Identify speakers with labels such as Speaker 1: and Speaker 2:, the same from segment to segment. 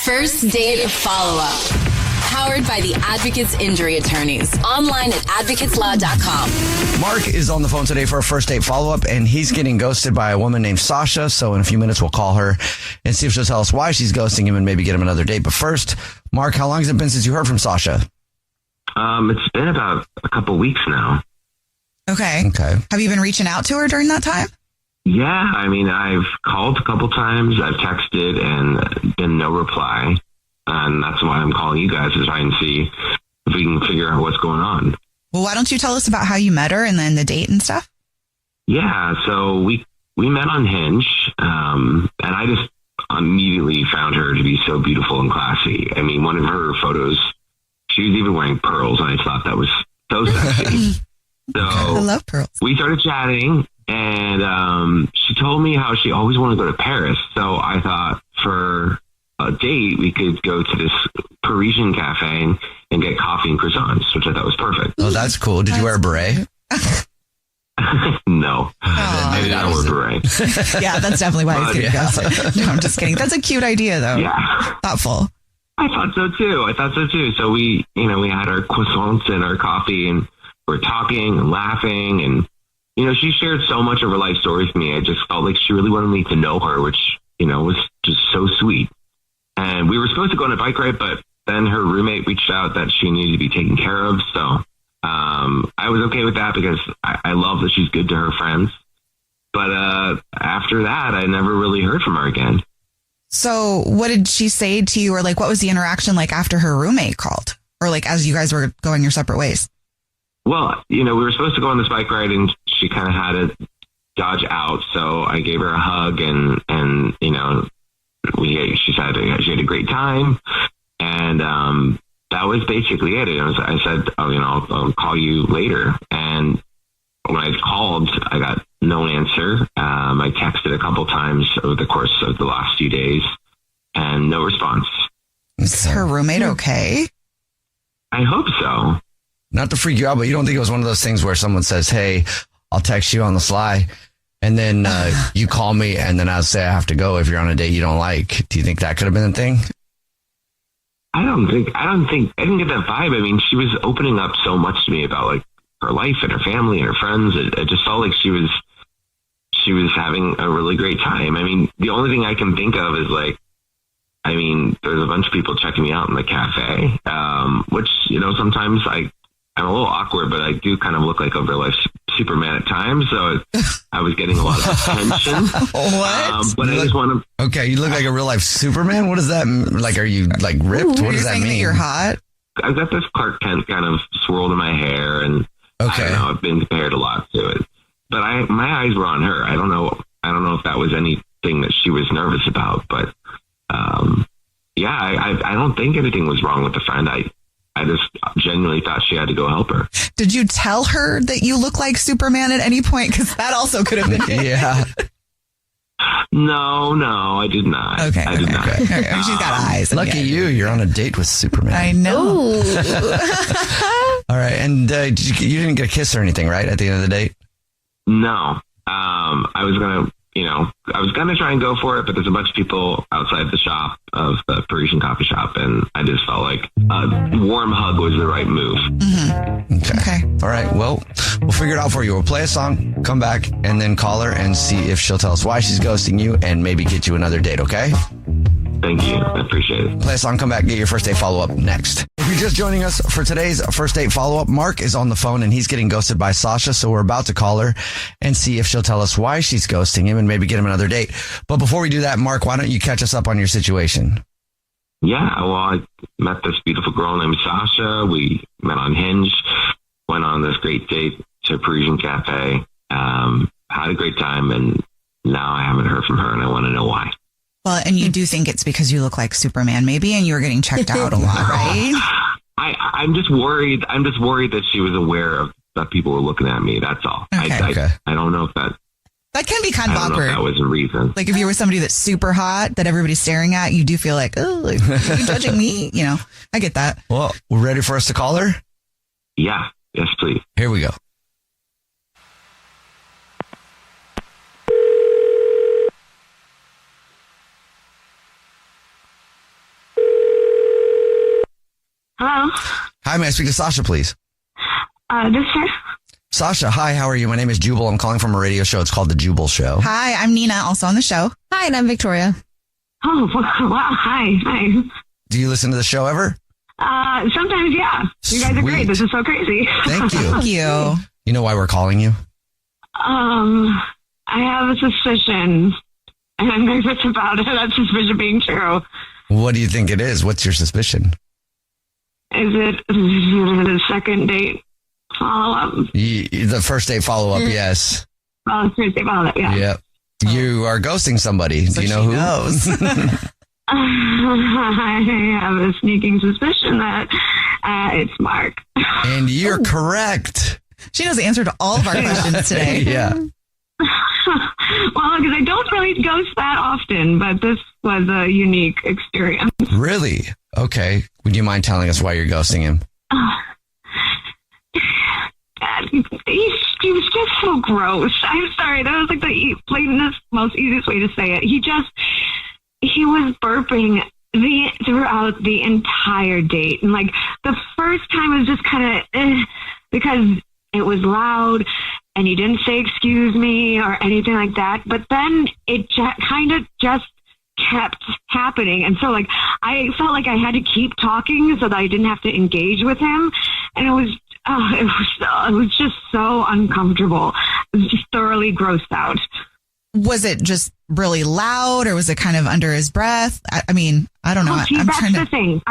Speaker 1: First Date Follow-Up. Powered by the Advocates Injury Attorneys. Online at advocateslaw.com.
Speaker 2: Mark is on the phone today for a first date follow-up, and he's getting ghosted by a woman named Sasha. So in a few minutes, we'll call her and see if she'll tell us why she's ghosting him and maybe get him another date. But first, Mark, how long has it been since you heard from Sasha?
Speaker 3: It's been about a couple weeks now.
Speaker 4: Okay. Have you been reaching out to her during that time?
Speaker 3: Yeah, I mean, I've called a couple times, I've texted, and been no reply. And that's why I'm calling you guys to try and see if we can figure out what's going on.
Speaker 4: Well, why don't you tell us about how you met her and then the date and stuff?
Speaker 3: Yeah, so we met on Hinge, and I just immediately found her to be so beautiful and classy. I mean, one of her photos, she was even wearing pearls, and I thought that was so sexy. So
Speaker 4: I love pearls.
Speaker 3: We started chatting, and she told me how she always wanted to go to Paris. So I thought for a date, we could go to this Parisian cafe and get coffee and croissants, which I thought was perfect.
Speaker 2: Oh, that's cool. Did you wear a beret?
Speaker 3: No. I did not wear a beret.
Speaker 4: Yeah, that's definitely why he's getting ghosted. No, I'm just kidding. That's a cute idea, though.
Speaker 3: Yeah.
Speaker 4: Thoughtful.
Speaker 3: I thought so too. So we had our croissants and our coffee, and we're talking and laughing, and she shared so much of her life story with me. I just felt like she really wanted me to know her, which was just so sweet. And we were supposed to go on a bike ride, but then her roommate reached out that she needed to be taken care of. So I was okay with that because I love that she's good to her friends. But after that, I never really heard from her again.
Speaker 4: So what did she say to you, or like what was the interaction like after her roommate called, or like as you guys were going your separate ways? Well,
Speaker 3: we were supposed to go on this bike ride, and she kind of had to dodge out. So I gave her a hug, and she said she had a great time, and that was basically it. I said, I'll call you later. And when I called, I got no answer. I texted a couple times over the course of the last few days, and no response.
Speaker 4: Is her roommate okay?
Speaker 3: I hope so.
Speaker 2: Not to freak you out, but you don't think it was one of those things where someone says, hey, I'll text you on the sly, and then you call me, and then I'll say I have to go if you're on a date you don't like. Do you think that could have been a thing?
Speaker 3: I didn't get that vibe. I mean, she was opening up so much to me about like her life and her family and her friends. It just felt like she was having a really great time. I mean, the only thing I can think of is there's a bunch of people checking me out in the cafe, which, sometimes I'm a little awkward, but I do kind of look like a real life Superman at times. So I was getting a lot of attention.
Speaker 4: What?
Speaker 3: But I just want to.
Speaker 2: Okay, you look like a real life Superman? What does that mean? Like, are you like ripped? What does that mean?
Speaker 4: That you're hot?
Speaker 3: I've got this Clark Kent kind of swirled in my hair, and I don't know, I've been compared a lot to it. But my eyes were on her. I don't know if that was anything that she was nervous about, but I don't think anything was wrong with the friend. I just genuinely thought she had to go help her.
Speaker 4: Did you tell her that you look like Superman at any point? Because that also could have been it.
Speaker 2: Yeah.
Speaker 3: No, I did not.
Speaker 4: Okay.
Speaker 3: I did not.
Speaker 4: Okay. She's got eyes.
Speaker 2: Lucky you. You're on a date with Superman.
Speaker 4: I know.
Speaker 2: All right. And you didn't get a kiss or anything, right, at the end of the date?
Speaker 3: No. I was going to try and go for it, but there's a bunch of people outside the shop of the Parisian coffee shop, and I just felt like a warm hug was the right move.
Speaker 4: Mm-hmm.
Speaker 2: Okay. All right. Well, we'll figure it out for you. We'll play a song, come back, and then call her and see if she'll tell us why she's ghosting you and maybe get you another date, okay?
Speaker 3: Thank you. I appreciate it.
Speaker 2: Play a song, come back, get your first date follow-up next. If you're just joining us for today's first date follow-up, Mark is on the phone and he's getting ghosted by Sasha, so we're about to call her and see if she'll tell us why she's ghosting him and maybe get him another date. But before we do that, Mark, why don't you catch us up on your situation?
Speaker 3: Yeah, well, I met this beautiful girl named Sasha. We met on Hinge, went on this great date to a Parisian cafe, had a great time, and now I haven't heard from her, and I want to know why.
Speaker 4: Well, and you do think it's because you look like Superman, maybe, and you were getting checked out a lot, right?
Speaker 3: I'm just worried. I'm just worried that she was aware of that people were looking at me. That's all.
Speaker 4: Okay.
Speaker 3: I don't know if
Speaker 4: that can be kind of awkward.
Speaker 3: That was a reason.
Speaker 4: Like if you were somebody that's super hot that everybody's staring at, you do feel like, oh, like, are you judging me? I get that.
Speaker 2: Well, we're ready for us to call her?
Speaker 3: Yeah. Yes, please.
Speaker 2: Here we go.
Speaker 5: Hello?
Speaker 2: Hi, may I speak to Sasha, please?
Speaker 5: This is her?
Speaker 2: Sasha, hi, how are you? My name is Jubal. I'm calling from a radio show. It's called The Jubal Show.
Speaker 4: Hi, I'm Nina, also on the show.
Speaker 6: Hi, and I'm Victoria.
Speaker 5: Oh, wow. Hi.
Speaker 2: Do you listen to the show ever?
Speaker 5: Sometimes, yeah. You guys are
Speaker 2: Sweet.
Speaker 5: great. This is so crazy.
Speaker 2: Thank you.
Speaker 4: Thank you.
Speaker 2: You know why we're calling you?
Speaker 5: I have a suspicion, and I'm nervous about it. That suspicion being true.
Speaker 2: What do you think it is? What's your suspicion?
Speaker 5: Is it the second date follow-up?
Speaker 2: The first date follow-up, yes.
Speaker 5: Oh, first date follow-up, yeah.
Speaker 2: Yep. You are ghosting somebody.
Speaker 4: So
Speaker 2: do you know
Speaker 4: she
Speaker 2: who?
Speaker 4: knows.
Speaker 5: I have a sneaking suspicion that it's Mark.
Speaker 2: And you're correct.
Speaker 4: She knows the answer to all of our questions today.
Speaker 2: Yeah.
Speaker 5: Well, because I don't really ghost that often, but this was a unique experience.
Speaker 2: Really? Okay. Would you mind telling us why you're ghosting him?
Speaker 5: He was just so gross. I'm sorry. That was like the plainest, most easiest way to say it. He was burping throughout the entire date. And like the first time was just kind of because it was loud and he didn't say excuse me or anything like that. But then it kind of just kept happening. And so like I felt like I had to keep talking so that I didn't have to engage with him. And it was just so uncomfortable. I was just thoroughly grossed out.
Speaker 4: Was it just really loud or was it kind of under his breath? I mean, I don't know.
Speaker 5: Well, see, that's the thing.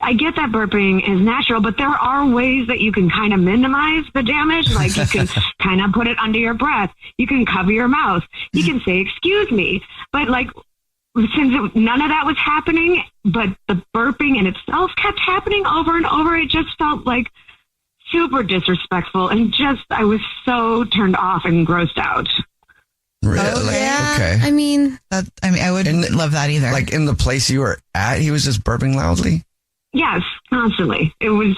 Speaker 5: I get that burping is natural, but there are ways that you can kind of minimize the damage. Like you can kind of put it under your breath. You can cover your mouth. You can say, excuse me. But like, since none of that was happening, but the burping in itself kept happening over and over, it just felt like super disrespectful. And I was so turned off and grossed out.
Speaker 2: Really?
Speaker 6: Yeah.
Speaker 2: Okay.
Speaker 6: I mean,
Speaker 4: I wouldn't love that either.
Speaker 2: Like in the place you were at, he was just burping loudly?
Speaker 5: Yes, constantly. It was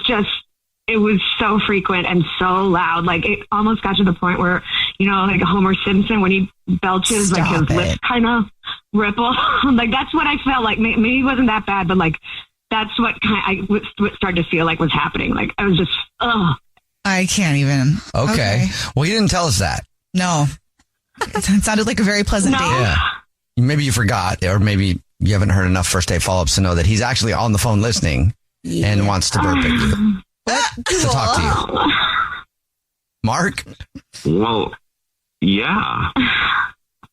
Speaker 5: so frequent and so loud. Like it almost got to the point where, you know, like Homer Simpson, when he belches, like his lips kind of ripple. Like that's what I felt like. Maybe it wasn't that bad, but like that's what I started to feel like was happening. Like I was just,
Speaker 4: I can't even.
Speaker 2: Okay. Well, you didn't tell us that.
Speaker 4: No. It sounded like a very pleasant date.
Speaker 2: Yeah. Maybe you forgot, or maybe you haven't heard enough first date follow-ups to know that he's actually on the phone listening and wants to burp at you. To talk to you. Mark?
Speaker 3: Well, yeah.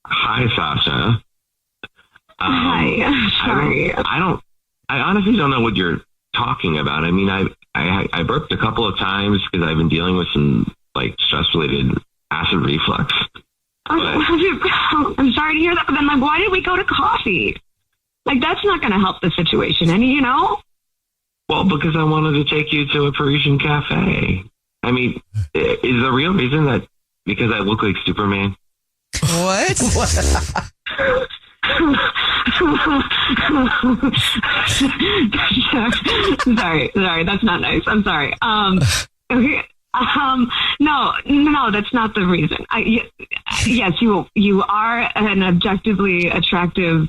Speaker 3: Hi, Sasha.
Speaker 5: hi. Sorry.
Speaker 3: I honestly don't know what you're talking about. I mean, I burped a couple of times because I've been dealing with some like stress-related acid reflux.
Speaker 5: I'm sorry to hear that, but then like, why did we go to coffee? Like, that's not going to help the situation, any, you know?
Speaker 3: Well, because I wanted to take you to a Parisian cafe. I mean, is the real reason that because I look like Superman?
Speaker 4: What?
Speaker 5: Sorry, that's not nice. I'm sorry. Okay. No, that's not the reason. Yes, you are an objectively attractive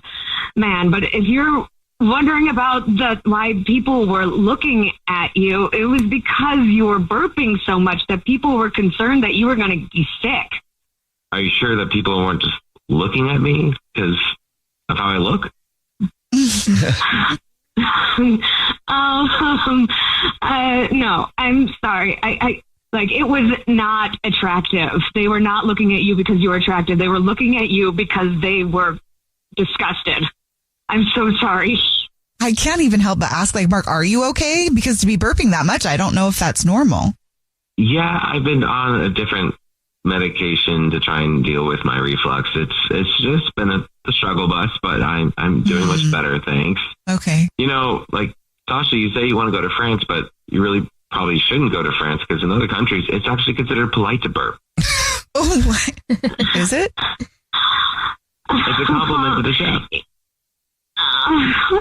Speaker 5: man, but if you're wondering about why people were looking at you, it was because you were burping so much that people were concerned that you were going to be sick.
Speaker 3: Are you sure that people weren't just looking at me because of how I look?
Speaker 5: No, I'm sorry. I like, it was not attractive. They were not looking at you because you were attractive. They were looking at you because they were disgusted. I'm so sorry.
Speaker 4: I can't even help but ask, like, Mark, are you okay? Because to be burping that much, I don't know if that's normal.
Speaker 3: Yeah, I've been on a different medication to try and deal with my reflux. It's just been a struggle bus, but I'm doing much better, thanks.
Speaker 4: Okay.
Speaker 3: You know, like, Sasha, you say you want to go to France, but you really probably shouldn't go to France because in other countries, it's actually considered polite to burp.
Speaker 4: Oh, what? Is it?
Speaker 3: It's a compliment to the chef.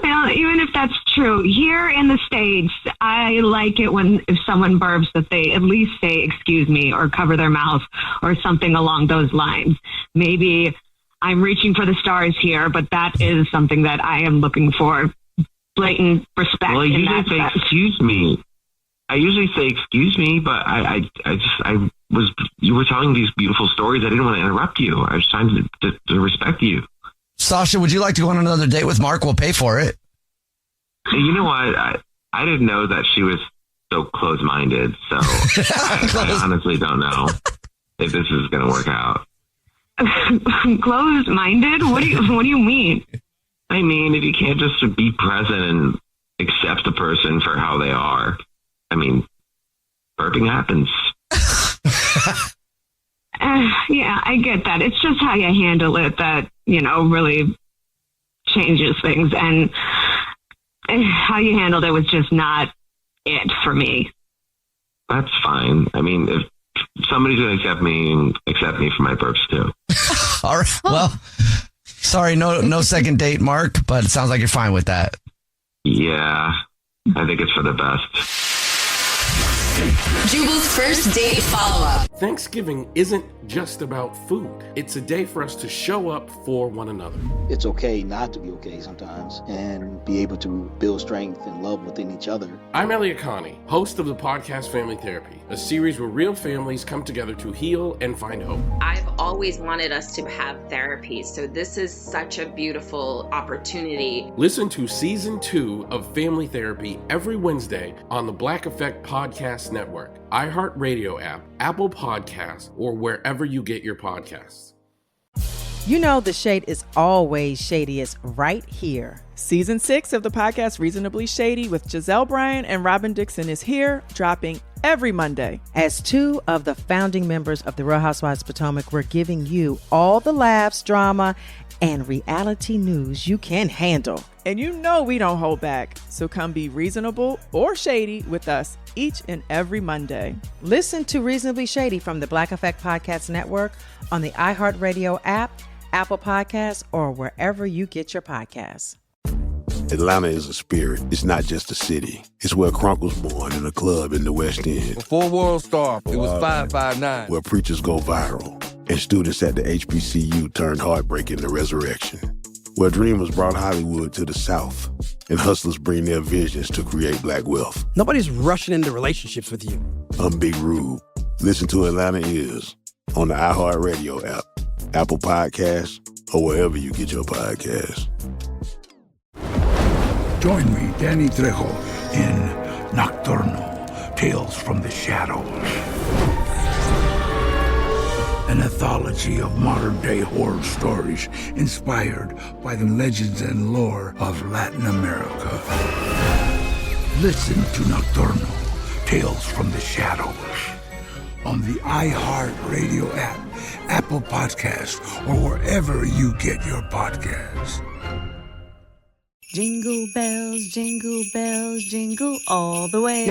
Speaker 5: Well, even if that's true, here in the States, I like it if someone burps that they at least say, excuse me, or cover their mouth or something along those lines. Maybe I'm reaching for the stars here, but that is something that I am looking for blatant respect.
Speaker 3: Well, I
Speaker 5: in
Speaker 3: usually
Speaker 5: that
Speaker 3: say
Speaker 5: sense.
Speaker 3: excuse me. But you were telling these beautiful stories. I didn't want to interrupt you. I was trying to respect you.
Speaker 2: Sasha, would you like to go on another date with Mark? We'll pay for it.
Speaker 3: Hey, you know what? I didn't know that she was so close-minded. So I honestly don't know if this is going to work out.
Speaker 5: Closed-minded? What do you mean?
Speaker 3: I mean, if you can't just be present and accept the person for how they are, I mean, burping happens.
Speaker 5: Yeah, I get that. It's just how you handle it that, really changes things. And how you handled it was just not it for me.
Speaker 3: That's fine. I mean, if somebody's going to accept me for my burps too.
Speaker 2: All right. Well, sorry, no second date, Mark, but it sounds like you're fine with that.
Speaker 3: Yeah, I think it's for the best.
Speaker 1: Jubal's first date follow-up.
Speaker 6: Thanksgiving isn't just about food. It's a day for us to show up for one another.
Speaker 7: It's okay not to be okay sometimes and be able to build strength and love within each other.
Speaker 6: I'm Elliot Connie, host of the podcast Family Therapy, a series where real families come together to heal and find hope.
Speaker 8: I've always wanted us to have therapy, so this is such a beautiful opportunity.
Speaker 6: Listen to Season 2 of Family Therapy every Wednesday on the Black Effect Podcast Network, iHeartRadio app, Apple Podcasts, or wherever you get your podcasts.
Speaker 9: You know the shade is always shadiest right here.
Speaker 10: Season 6 of the podcast Reasonably Shady with Giselle Bryan and Robin Dixon is here, dropping every Monday.
Speaker 9: As two of the founding members of the Real Housewives of Potomac, we're giving you all the laughs, drama, and reality news you can handle.
Speaker 10: And you know we don't hold back, so come be reasonable or shady with us each and every Monday.
Speaker 9: Listen to Reasonably Shady from the Black Effect Podcast Network on the iHeartRadio app, Apple Podcasts, or wherever you get your podcasts.
Speaker 11: Atlanta is a spirit. It's not just a city. It's where Crunk was born in a club in the West End.
Speaker 12: Before World Star, it was 559.
Speaker 11: Where preachers go viral and students at the HBCU turned heartbreak into resurrection. Where dreamers brought Hollywood to the South and hustlers bring their visions to create black wealth.
Speaker 13: Nobody's rushing into relationships with you.
Speaker 11: I'm Big Rube. Listen to Atlanta Is on the iHeartRadio app, Apple Podcasts, or wherever you get your podcasts.
Speaker 14: Join me, Danny Trejo, in Nocturnal, Tales from the Shadows. An anthology of modern-day horror stories inspired by the legends and lore of Latin America. Listen to Nocturnal, Tales from the Shadows on the iHeartRadio app, Apple Podcasts, or wherever you get your podcasts.
Speaker 9: Jingle bells, jingle all the way.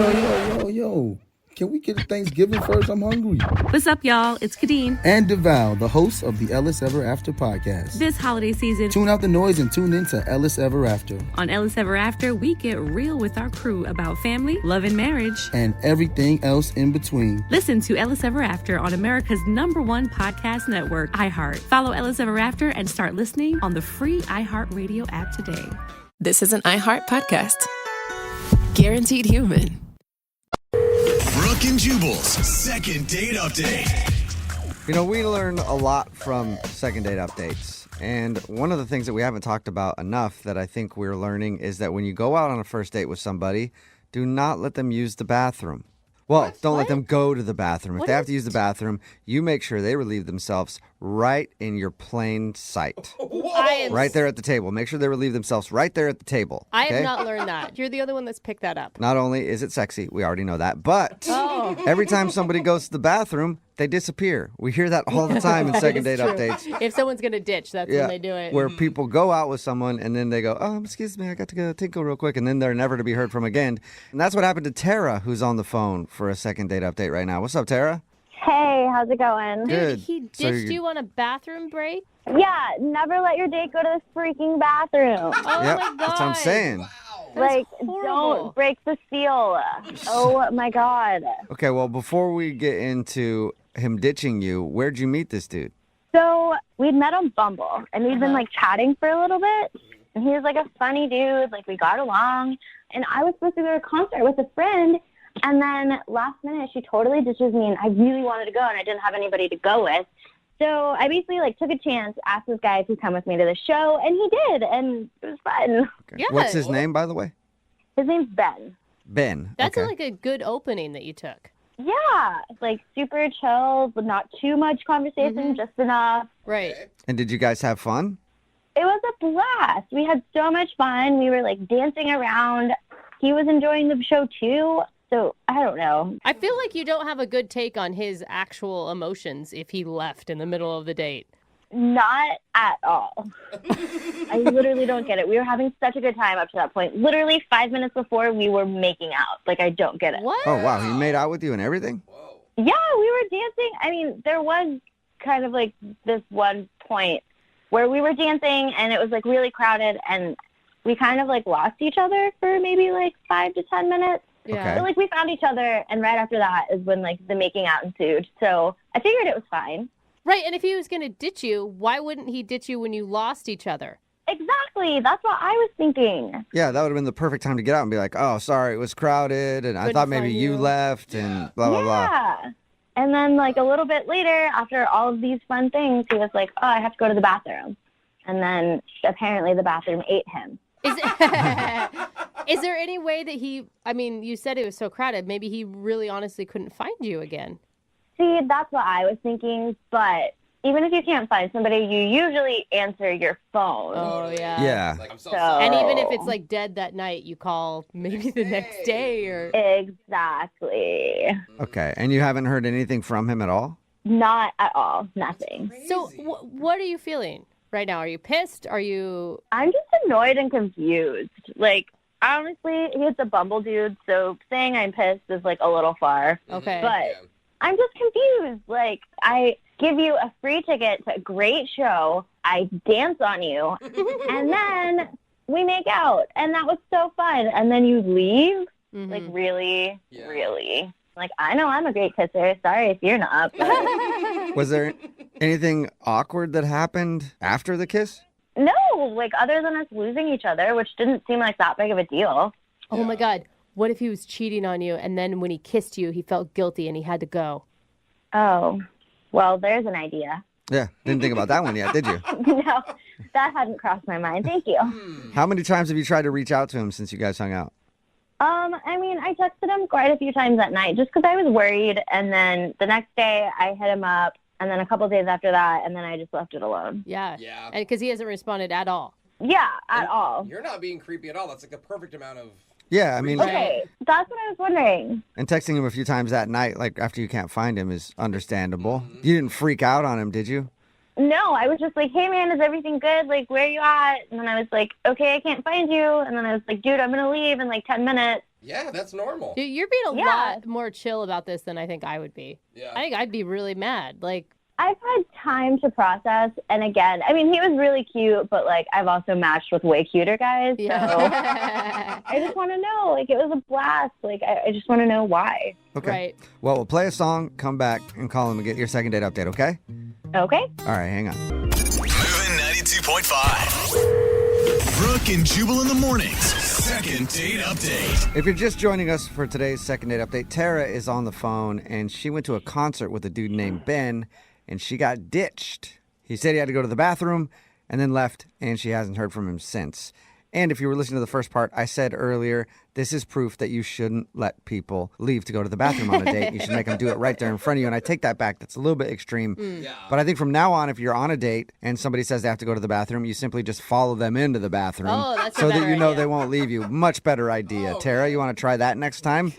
Speaker 15: Yo. Can we get to Thanksgiving first? I'm hungry.
Speaker 16: What's up, y'all? It's Kadeen.
Speaker 15: And DeVal, the host of the Ellis Ever After podcast.
Speaker 16: This holiday season,
Speaker 15: tune out the noise and tune in to Ellis Ever After.
Speaker 16: On Ellis Ever After, we get real with our crew about family, love, and marriage.
Speaker 15: And everything else in between.
Speaker 16: Listen to Ellis Ever After on America's #1 podcast network, iHeart. Follow Ellis Ever After and start listening on the free iHeartRadio app today.
Speaker 17: This is an iHeart podcast. Guaranteed human.
Speaker 18: Brooke and Jubal's second date update.
Speaker 2: You know, we learn a lot from second date updates. And one of the things that we haven't talked about enough that I think we're learning is that when you go out on a first date with somebody, do not let them use the bathroom. Well, don't let them go to the bathroom. If they have to use the bathroom, you make sure they relieve themselves right in your plain sight. Right there at the table. Make sure they relieve themselves right there at the table.
Speaker 19: I have not learned that. You're the other one that's picked that up.
Speaker 2: Not only is it sexy, we already know that, but every time somebody goes to the bathroom, they disappear. We hear that all the time in second date updates.
Speaker 19: If someone's going to ditch, that's when they do it.
Speaker 2: Where people go out with someone and then they go, excuse me, I got to go tinkle real quick. And then they're never to be heard from again. And that's what happened to Tara, who's on the phone for a second date update right now. What's up, Tara?
Speaker 20: Hey, how's it going?
Speaker 2: Good.
Speaker 19: He ditched you on a bathroom break?
Speaker 20: Yeah, never let your date go to the freaking bathroom.
Speaker 19: Oh, my God.
Speaker 2: That's what I'm saying.
Speaker 20: Like, don't break the seal. Oh, my God.
Speaker 2: Okay, well, before we get into him ditching you, where'd you meet this dude?
Speaker 20: So we'd met on Bumble, and we'd been, chatting for a little bit. And he was like a funny dude. Like, we got along. And I was supposed to go to a concert with a friend. And then last minute, she totally ditches me. And I really wanted to go, and I didn't have anybody to go with. So I basically like took a chance, asked this guy if he'd come with me to the show, and he did, and it was fun.
Speaker 2: Okay. Yeah. What's his name, by the way?
Speaker 20: His name's Ben.
Speaker 2: Ben.
Speaker 19: That's
Speaker 2: okay.
Speaker 19: like a good opening that you took.
Speaker 20: Yeah, like super chill, but not too much conversation, just enough.
Speaker 19: Right.
Speaker 2: And did you guys have fun?
Speaker 20: It was a blast. We had so much fun. We were like dancing around. He was enjoying the show too. So I don't know.
Speaker 19: I feel like you don't have a good take on his actual emotions if he left in the middle of the date.
Speaker 20: Not at all. I literally don't get it. We were having such a good time up to that point. Literally 5 minutes before we were making out. Like, I don't get it.
Speaker 19: What?
Speaker 2: Oh, wow. He made out with you and everything?
Speaker 20: Yeah, we were dancing. I mean, there was kind of like this one point where we were dancing and it was like really crowded and we kind of like lost each other for maybe like 5 to 10 minutes.
Speaker 19: Yeah.
Speaker 2: Okay.
Speaker 20: So like we found each other and right after that is when like the making out ensued. So I figured it was fine.
Speaker 19: Right, and if he was going to ditch you, why wouldn't he ditch you when you lost each other?
Speaker 20: Exactly. That's what I was thinking.
Speaker 2: Yeah, that would have been the perfect time to get out and be like, oh, sorry, it was crowded, and I thought maybe you left, and blah, blah, blah.
Speaker 20: Yeah. And then like a little bit later, after all of these fun things, he was like, oh, I have to go to the bathroom. And then apparently the bathroom ate him.
Speaker 19: Is there any way that you said it was so crowded, maybe he really honestly couldn't find you again?
Speaker 20: See, that's what I was thinking, but even if you can't find somebody, you usually answer your phone.
Speaker 19: Oh, yeah.
Speaker 2: Yeah.
Speaker 20: So,
Speaker 19: and even if it's like dead that night, you call maybe the next day or...
Speaker 20: Exactly.
Speaker 2: Okay, and you haven't heard anything from him at all?
Speaker 20: Not at all. Nothing.
Speaker 19: So what are you feeling right now? Are you pissed? Are you...
Speaker 20: I'm just annoyed and confused. Like, honestly, he's a Bumble dude, so saying I'm pissed is like a little far.
Speaker 19: Okay.
Speaker 20: But I'm just confused. Like, I give you a free ticket to a great show, I dance on you, and then we make out. And that was so fun. And then you leave?
Speaker 19: Mm-hmm.
Speaker 20: Like, really? Yeah. Really? Like, I know I'm a great kisser. Sorry if you're not. But...
Speaker 2: Was there anything awkward that happened after the kiss?
Speaker 20: No, like, other than us losing each other, which didn't seem like that big of a deal.
Speaker 19: Oh, my God. What if he was cheating on you, and then when he kissed you, he felt guilty and he had to go?
Speaker 20: Oh, well, there's an idea.
Speaker 2: Yeah, didn't think about that one yet, did you?
Speaker 20: No, that hadn't crossed my mind. Thank you.
Speaker 2: How many times have you tried to reach out to him since you guys hung out?
Speaker 20: I mean, I texted him quite a few times that night just because I was worried. And then the next day I hit him up. And then a couple of days after that, and then I just left it alone.
Speaker 19: Yeah. And because he hasn't responded at all.
Speaker 20: Yeah, at all.
Speaker 21: You're not being creepy at all. That's like the perfect amount of...
Speaker 2: Yeah, I mean...
Speaker 20: Okay, that's what I was wondering.
Speaker 2: And texting him a few times that night, like after you can't find him, is understandable. You didn't freak out on him, did you?
Speaker 20: No, I was just like, hey, man, is everything good? Like, where are you at? And then I was like, okay, I can't find you. And then I was like, dude, I'm going to leave in like 10 minutes.
Speaker 21: Yeah, that's normal.
Speaker 19: Dude, you're being a lot more chill about this than I think I would be.
Speaker 21: Yeah.
Speaker 19: I think I'd be really mad. Like,
Speaker 20: I've had time to process. And again, I mean, he was really cute, but like, I've also matched with way cuter guys. So I just want to know, like, it was a blast. Like, I just want to know why.
Speaker 2: Okay.
Speaker 19: Right.
Speaker 2: Well, we'll play a song, come back, and call him and get your second date update, okay?
Speaker 20: Okay.
Speaker 2: All right, hang on.
Speaker 18: Moving 92.5. Brooke and Jubal in the mornings. Second date update.
Speaker 2: If you're just joining us for today's second date update, Tara is on the phone, and she went to a concert with a dude named Ben, and she got ditched. He said he had to go to the bathroom and then left, and she hasn't heard from him since. And if you were listening to the first part, I said earlier, this is proof that you shouldn't let people leave to go to the bathroom on a date. You should make them do it right there in front of you. And I take that back. That's a little bit extreme.
Speaker 21: Yeah.
Speaker 2: But I think from now on, if you're on a date and somebody says they have to go to the bathroom, you simply just follow them into the bathroom so that you know they won't leave you. Much better idea. Tara, you want to try that next time?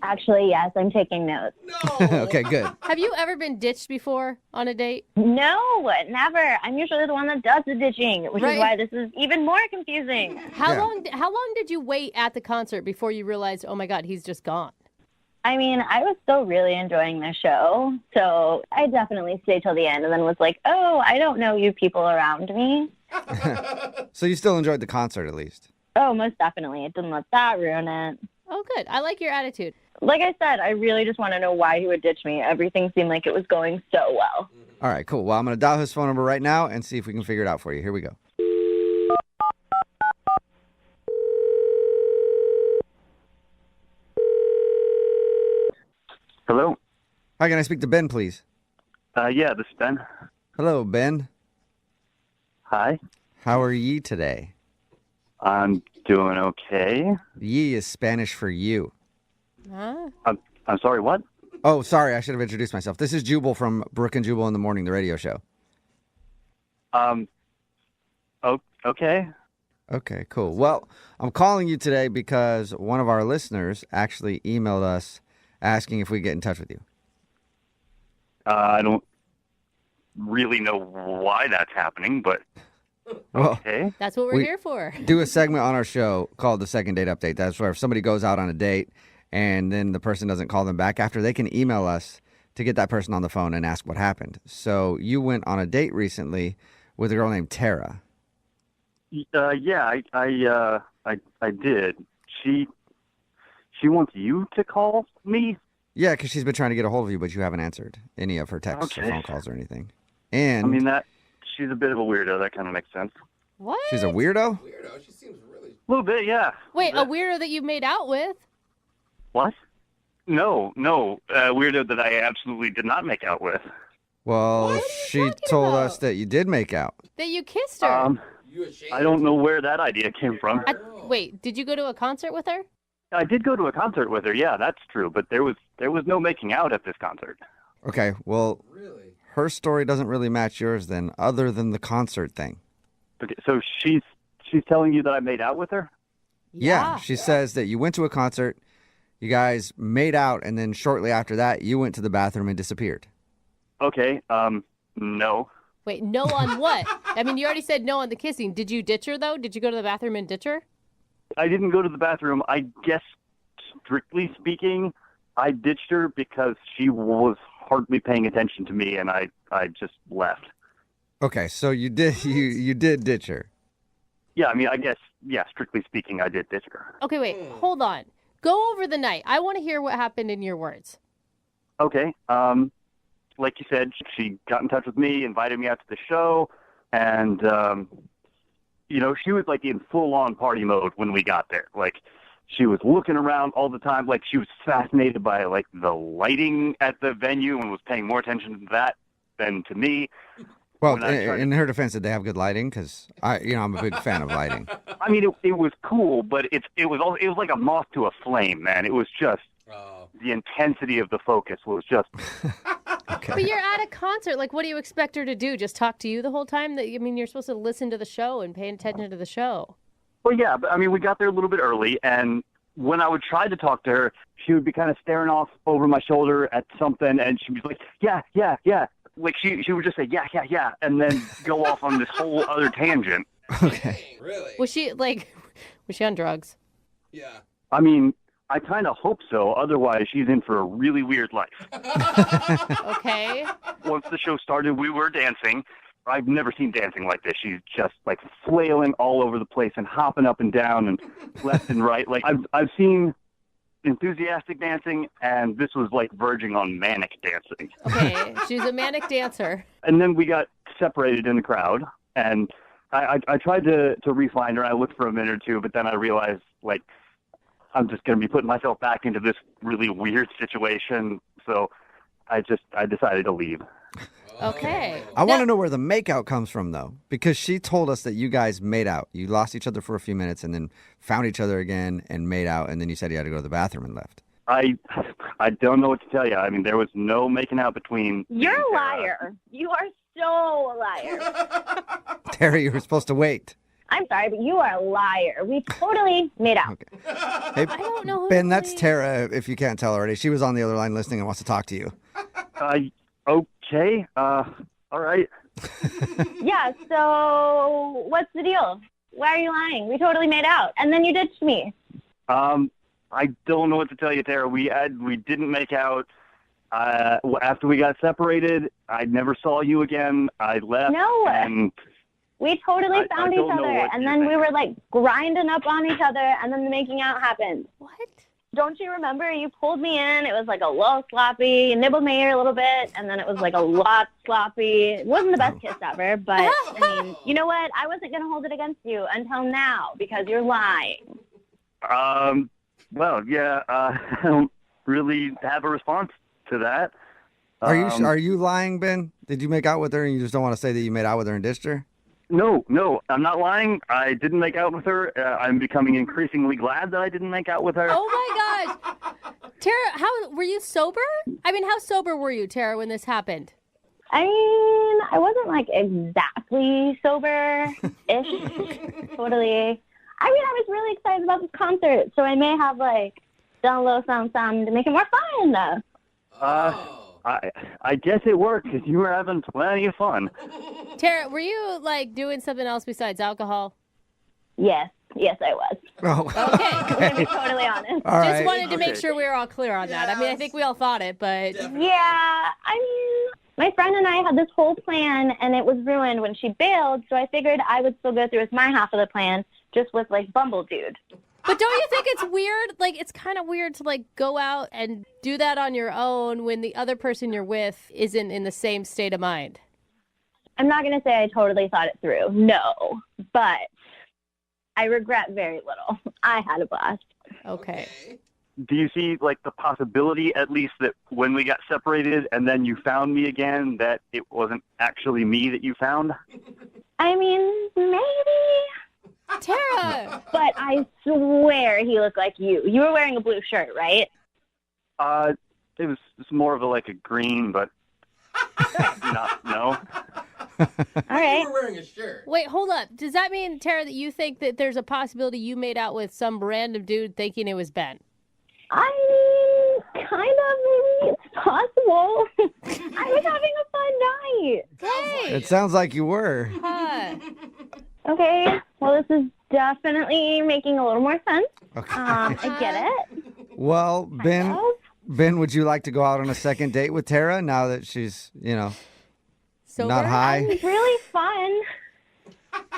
Speaker 20: Actually, yes, I'm taking notes.
Speaker 21: No.
Speaker 2: Okay, good.
Speaker 19: Have you ever been ditched before on a date?
Speaker 20: No, never. I'm usually the one that does the ditching, which is why this is even more confusing.
Speaker 19: How long did you wait at the concert before you realized, oh my God, he's just gone?
Speaker 20: I mean, I was still really enjoying the show, so I definitely stayed till the end and then was like, oh, I don't know you people around me.
Speaker 2: So you still enjoyed the concert at least?
Speaker 20: Oh, most definitely. It didn't let that ruin it.
Speaker 19: Oh, good. I like your attitude.
Speaker 20: Like I said, I really just want to know why he would ditch me. Everything seemed like it was going so well.
Speaker 2: All right, cool. Well, I'm going to dial his phone number right now and see if we can figure it out for you. Here we go. Hi, can I speak to Ben, please?
Speaker 4: Yeah, this is Ben.
Speaker 2: Hello, Ben.
Speaker 4: Hi.
Speaker 2: How are ye today?
Speaker 4: I'm doing okay.
Speaker 2: Ye is Spanish for you.
Speaker 19: Huh?
Speaker 4: I'm sorry, what?
Speaker 2: Oh, sorry, I should have introduced myself. This is Jubal from Brooke and Jubal in the Morning, the radio show.
Speaker 4: Okay.
Speaker 2: Okay, cool. Well, I'm calling you today because one of our listeners actually emailed us asking if we get in touch with you.
Speaker 4: I don't really know why that's happening, but okay.
Speaker 19: That's what we're here for.
Speaker 2: Do a segment on our show called the Second Date Update. That's where if somebody goes out on a date and then the person doesn't call them back after, they can email us to get that person on the phone and ask what happened. So you went on a date recently with a girl named Tara.
Speaker 4: Yeah, I did. She wants you to call me?
Speaker 2: Yeah, because she's been trying to get a hold of you, but you haven't answered any of her texts or phone calls or anything. And
Speaker 4: I mean, she's a bit of a weirdo. That kind of makes sense.
Speaker 19: What?
Speaker 2: She's a weirdo?
Speaker 21: Weirdo. She seems really.
Speaker 4: A little bit, yeah.
Speaker 19: Wait, a weirdo that you made out with?
Speaker 4: What? No. Weirdo that I absolutely did not make out with.
Speaker 2: Well, she told us that you did make out.
Speaker 19: That you kissed her?
Speaker 4: I don't know where that idea came from.
Speaker 19: Wait, did you go to a concert with her?
Speaker 4: I did go to a concert with her. Yeah, that's true. But there was no making out at this concert.
Speaker 2: Okay, well, her story doesn't really match yours then, other than the concert thing.
Speaker 4: Okay, so she's telling you that I made out with her?
Speaker 2: Yeah, she says that you went to a concert, you guys made out, and then shortly after that, you went to the bathroom and disappeared.
Speaker 4: Okay, no.
Speaker 19: Wait, no on what? I mean, you already said no on the kissing. Did you ditch her, though? Did you go to the bathroom and ditch her?
Speaker 4: I didn't go to the bathroom. I guess, strictly speaking, I ditched her because she was hardly paying attention to me, and I just left.
Speaker 2: Okay, so you did ditch her.
Speaker 4: Yeah, I mean, I guess, yeah, strictly speaking, I did ditch her.
Speaker 19: Okay, wait, hold on. Go over the night. I want to hear what happened in your words.
Speaker 4: Okay, like you said, she got in touch with me, invited me out to the show, and, she was like in full-on party mode when we got there. Like, she was looking around all the time. Like, she was fascinated by, like, the lighting at the venue and was paying more attention to that than to me.
Speaker 2: Well, in her defense, did they have good lighting? Because I'm a big fan of lighting.
Speaker 4: I mean, it was cool, but it was like a moth to a flame, man. It was just the intensity of the focus was just.
Speaker 2: Okay.
Speaker 19: But you're at a concert. Like, what do you expect her to do? Just talk to you the whole time? You're supposed to listen to the show and pay attention to the show.
Speaker 4: Well, yeah, but I mean, we got there a little bit early, and when I would try to talk to her, she would be kind of staring off over my shoulder at something, and she'd be like, yeah. Like, she would just say, yeah, and then go off on this whole other tangent.
Speaker 2: Okay.
Speaker 21: Really?
Speaker 19: Was she on drugs?
Speaker 21: Yeah.
Speaker 4: I mean, I kind of hope so. Otherwise, she's in for a really weird life.
Speaker 19: Okay.
Speaker 4: Once the show started, we were dancing. I've never seen dancing like this. She's just like flailing all over the place and hopping up and down and left and right. Like I've seen enthusiastic dancing, and this was like verging on manic dancing.
Speaker 19: Okay, she's a manic dancer.
Speaker 4: And then we got separated in the crowd, and I tried to re-find her. I looked for a minute or two, but then I realized, like, I'm just going to be putting myself back into this really weird situation. So I decided to leave.
Speaker 19: Okay.
Speaker 2: I want to know where the makeout comes from, though, because she told us that you guys made out. You lost each other for a few minutes and then found each other again and made out, and then you said you had to go to the bathroom and left.
Speaker 4: I don't know what to tell you. I mean, there was no making out between.
Speaker 20: You're a liar. You are so a liar.
Speaker 2: Terry, you were supposed to wait.
Speaker 20: I'm sorry, but you are a liar. We totally made out.
Speaker 2: Okay. Hey,
Speaker 19: I don't know who
Speaker 2: Ben, that's Tara, if you can't tell already. She was on the other line listening and wants to talk to you.
Speaker 4: Okay. All right.
Speaker 20: Yeah, so what's the deal? Why are you lying? We totally made out. And then you ditched me.
Speaker 4: I don't know what to tell you, Tara. We didn't make out. After we got separated, I never saw you again. I left.
Speaker 20: No.
Speaker 4: And
Speaker 20: we totally found each other. And then we were like grinding up on each other, and then the making out happened.
Speaker 19: What?
Speaker 20: Don't you remember? You pulled me in. It was like a little sloppy. You nibbled my ear a little bit, and then it was like a lot sloppy. It wasn't the best kiss ever, but I mean, you know what? I wasn't going to hold it against you until now because you're lying.
Speaker 4: Well, yeah, I don't really have a response to that.
Speaker 2: Are you lying, Ben? Did you make out with her and you just don't want to say that you made out with her and ditched her?
Speaker 4: No, I'm not lying. I didn't make out with her. I'm becoming increasingly glad that I didn't make out with her.
Speaker 19: Oh my gosh. Tara, how were you sober? I mean, how sober were you, Tara, when this happened?
Speaker 20: I mean, I wasn't like exactly sober-ish, totally. I mean, I was really excited about this concert, so I may have like done a little something to make it more fun.
Speaker 4: I guess it worked because you were having plenty of fun.
Speaker 19: Tara, were you like doing something else besides alcohol?
Speaker 20: Yes, I was.
Speaker 2: Oh.
Speaker 19: Okay.
Speaker 20: I'm gonna be totally honest.
Speaker 2: All
Speaker 19: Just
Speaker 2: right.
Speaker 19: wanted to make sure we were all clear on that. I mean, I think we all thought it, but
Speaker 20: Yeah, I mean, my friend and I had this whole plan, and it was ruined when she bailed, so I figured I would still go through with my half of the plan, just with, like, Bumble Dude.
Speaker 19: But don't you think it's weird? Like, it's kind of weird to, like, go out and do that on your own when the other person you're with isn't in the same state of mind.
Speaker 20: I'm not going to say I totally thought it through, no, but I regret very little. I had a blast.
Speaker 19: Okay.
Speaker 4: Do you see, like, the possibility, at least, that when we got separated and then you found me again, that it wasn't actually me that you found?
Speaker 20: I mean, maybe.
Speaker 19: Tara!
Speaker 20: But I swear he looked like you. You were wearing a blue shirt, right?
Speaker 4: It was more of a green, but no.
Speaker 20: All right.
Speaker 21: You were wearing a shirt.
Speaker 19: Wait, hold up. Does that mean, Tara, that you think that there's a possibility you made out with some random dude thinking it was Ben?
Speaker 20: I mean, kind of, maybe it's possible. I was having a fun night.
Speaker 19: Hey!
Speaker 2: It sounds like you were.
Speaker 19: Huh.
Speaker 20: Okay, well, this is definitely making a little more sense.
Speaker 2: Okay.
Speaker 20: I get it.
Speaker 2: Well, Ben, would you like to go out on a second date with Tara now that she's,
Speaker 19: Sober?
Speaker 2: not high?
Speaker 20: It was really fun.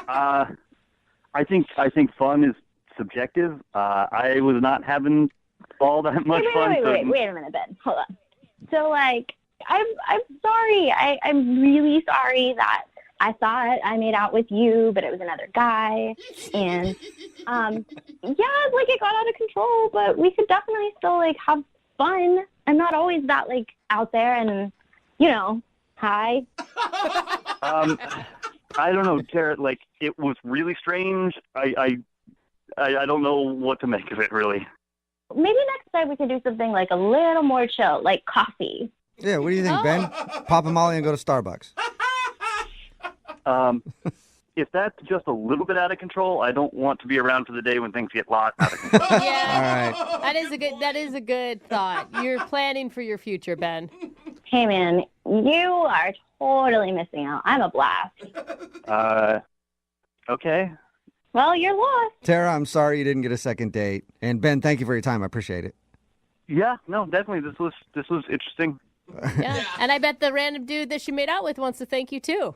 Speaker 4: I think fun is subjective. I was not having all that much fun.
Speaker 20: Wait a minute, Ben. Hold on. So, I'm sorry. I'm really sorry that I thought I made out with you, but it was another guy. And, it got out of control, but we could definitely still, have fun. I'm not always that, out there and, high.
Speaker 4: I don't know, Tara, it was really strange. I don't know what to make of it, really.
Speaker 20: Maybe next time we could do something, a little more chill, like coffee.
Speaker 2: Yeah, what do you think, Ben? Pop a Molly and go to Starbucks.
Speaker 4: If that's just a little bit out of control, I don't want to be around for the day when things get a lot out of control.
Speaker 19: Yeah.
Speaker 2: All right.
Speaker 19: That is a good thought. You're planning for your future, Ben.
Speaker 20: Hey, man, you are totally missing out. I'm a blast.
Speaker 4: Okay.
Speaker 20: Well, you're lost.
Speaker 2: Tara, I'm sorry you didn't get a second date. And Ben, thank you for your time. I appreciate it.
Speaker 4: Yeah, no, definitely. This was interesting.
Speaker 19: Yeah. And I bet the random dude that she made out with wants to thank you, too.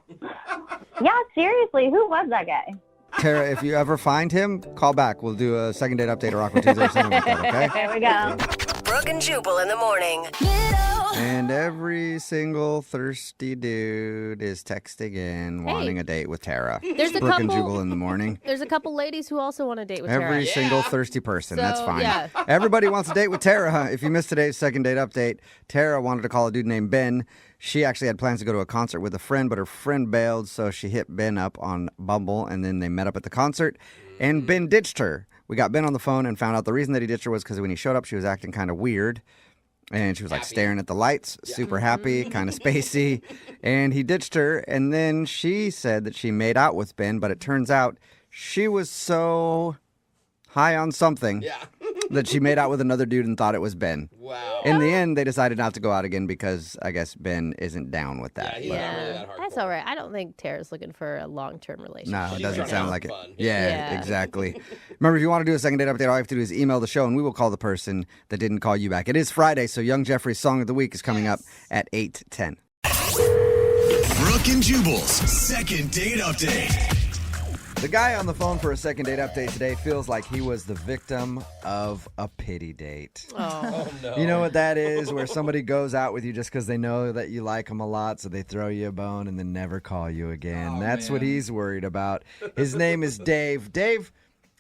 Speaker 20: Yeah, seriously, who was that guy?
Speaker 2: Tara, if you ever find him, call back. We'll do a second date update or Awkward Tuesday or something like that, okay?
Speaker 20: There we go.
Speaker 1: Brooke and Jubal in the morning.
Speaker 2: And every single thirsty dude is texting in wanting a date with Tara.
Speaker 19: There's a
Speaker 2: Brooke and
Speaker 19: couple-
Speaker 2: Jubal in the morning.
Speaker 19: There's a couple ladies who also want to date with Tara.
Speaker 2: Every single thirsty person.
Speaker 19: So,
Speaker 2: That's fine.
Speaker 19: yeah.
Speaker 2: Everybody wants to date with Tara. Huh? If you missed today's second date update, Tara wanted to call a dude named Ben. She actually had plans to go to a concert with a friend, but her friend bailed, so she hit Ben up on Bumble, and then they met up at the concert, and Ben ditched her. We got Ben on the phone and found out the reason that he ditched her was because when he showed up, she was acting kind of weird. And she was staring at the lights, super happy, kind of spacey. And he ditched her. And then she said that she made out with Ben, but it turns out she was so high on something that she made out with another dude and thought it was Ben.
Speaker 21: Wow.
Speaker 2: In the end, they decided not to go out again because I guess Ben isn't down with that.
Speaker 19: Yeah, that's all right. I don't think Tara's looking for a long-term relationship.
Speaker 2: No, it doesn't sound like it.
Speaker 21: fun.
Speaker 2: Yeah, exactly. Remember, if you want to do a second date update, all you have to do is email the show, and we will call the person that didn't call you back. It is Friday, so Young Jeffrey's Song of the Week is coming up at 8:10.
Speaker 18: Brooke and Jubal's second date update.
Speaker 2: The guy on the phone for a second date update today feels like he was the victim of a pity date.
Speaker 21: Oh, no.
Speaker 2: You know what that is? Where somebody goes out with you just because they know that you like them a lot, so they throw you a bone and then never call you again. That's what he's worried about. His name is Dave. Dave,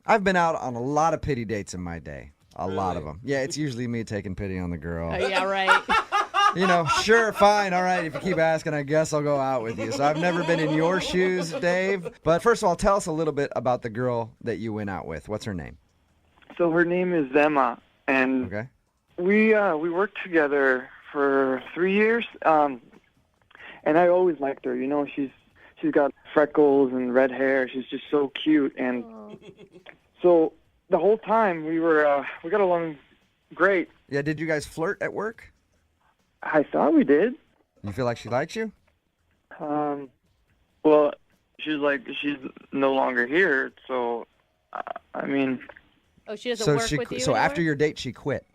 Speaker 2: I've been out on a lot of pity dates in my day. A lot of them. Yeah, it's usually me taking pity on the girl.
Speaker 19: Yeah, right.
Speaker 2: Sure, fine, all right. If you keep asking, I guess I'll go out with you. So I've never been in your shoes, Dave. But first of all, tell us a little bit about the girl that you went out with. What's her name?
Speaker 5: So her name is Emma, and
Speaker 2: Okay.
Speaker 5: we worked together for 3 years. And I always liked her. She's got freckles and red hair. She's just so cute, and so the whole time we got along great.
Speaker 2: Yeah, did you guys flirt at work?
Speaker 5: I thought we did.
Speaker 2: You feel like she likes you?
Speaker 5: Well, she's no longer here, so I mean.
Speaker 19: Oh, she doesn't work with you
Speaker 2: So
Speaker 19: anymore?
Speaker 2: after your date, she quit.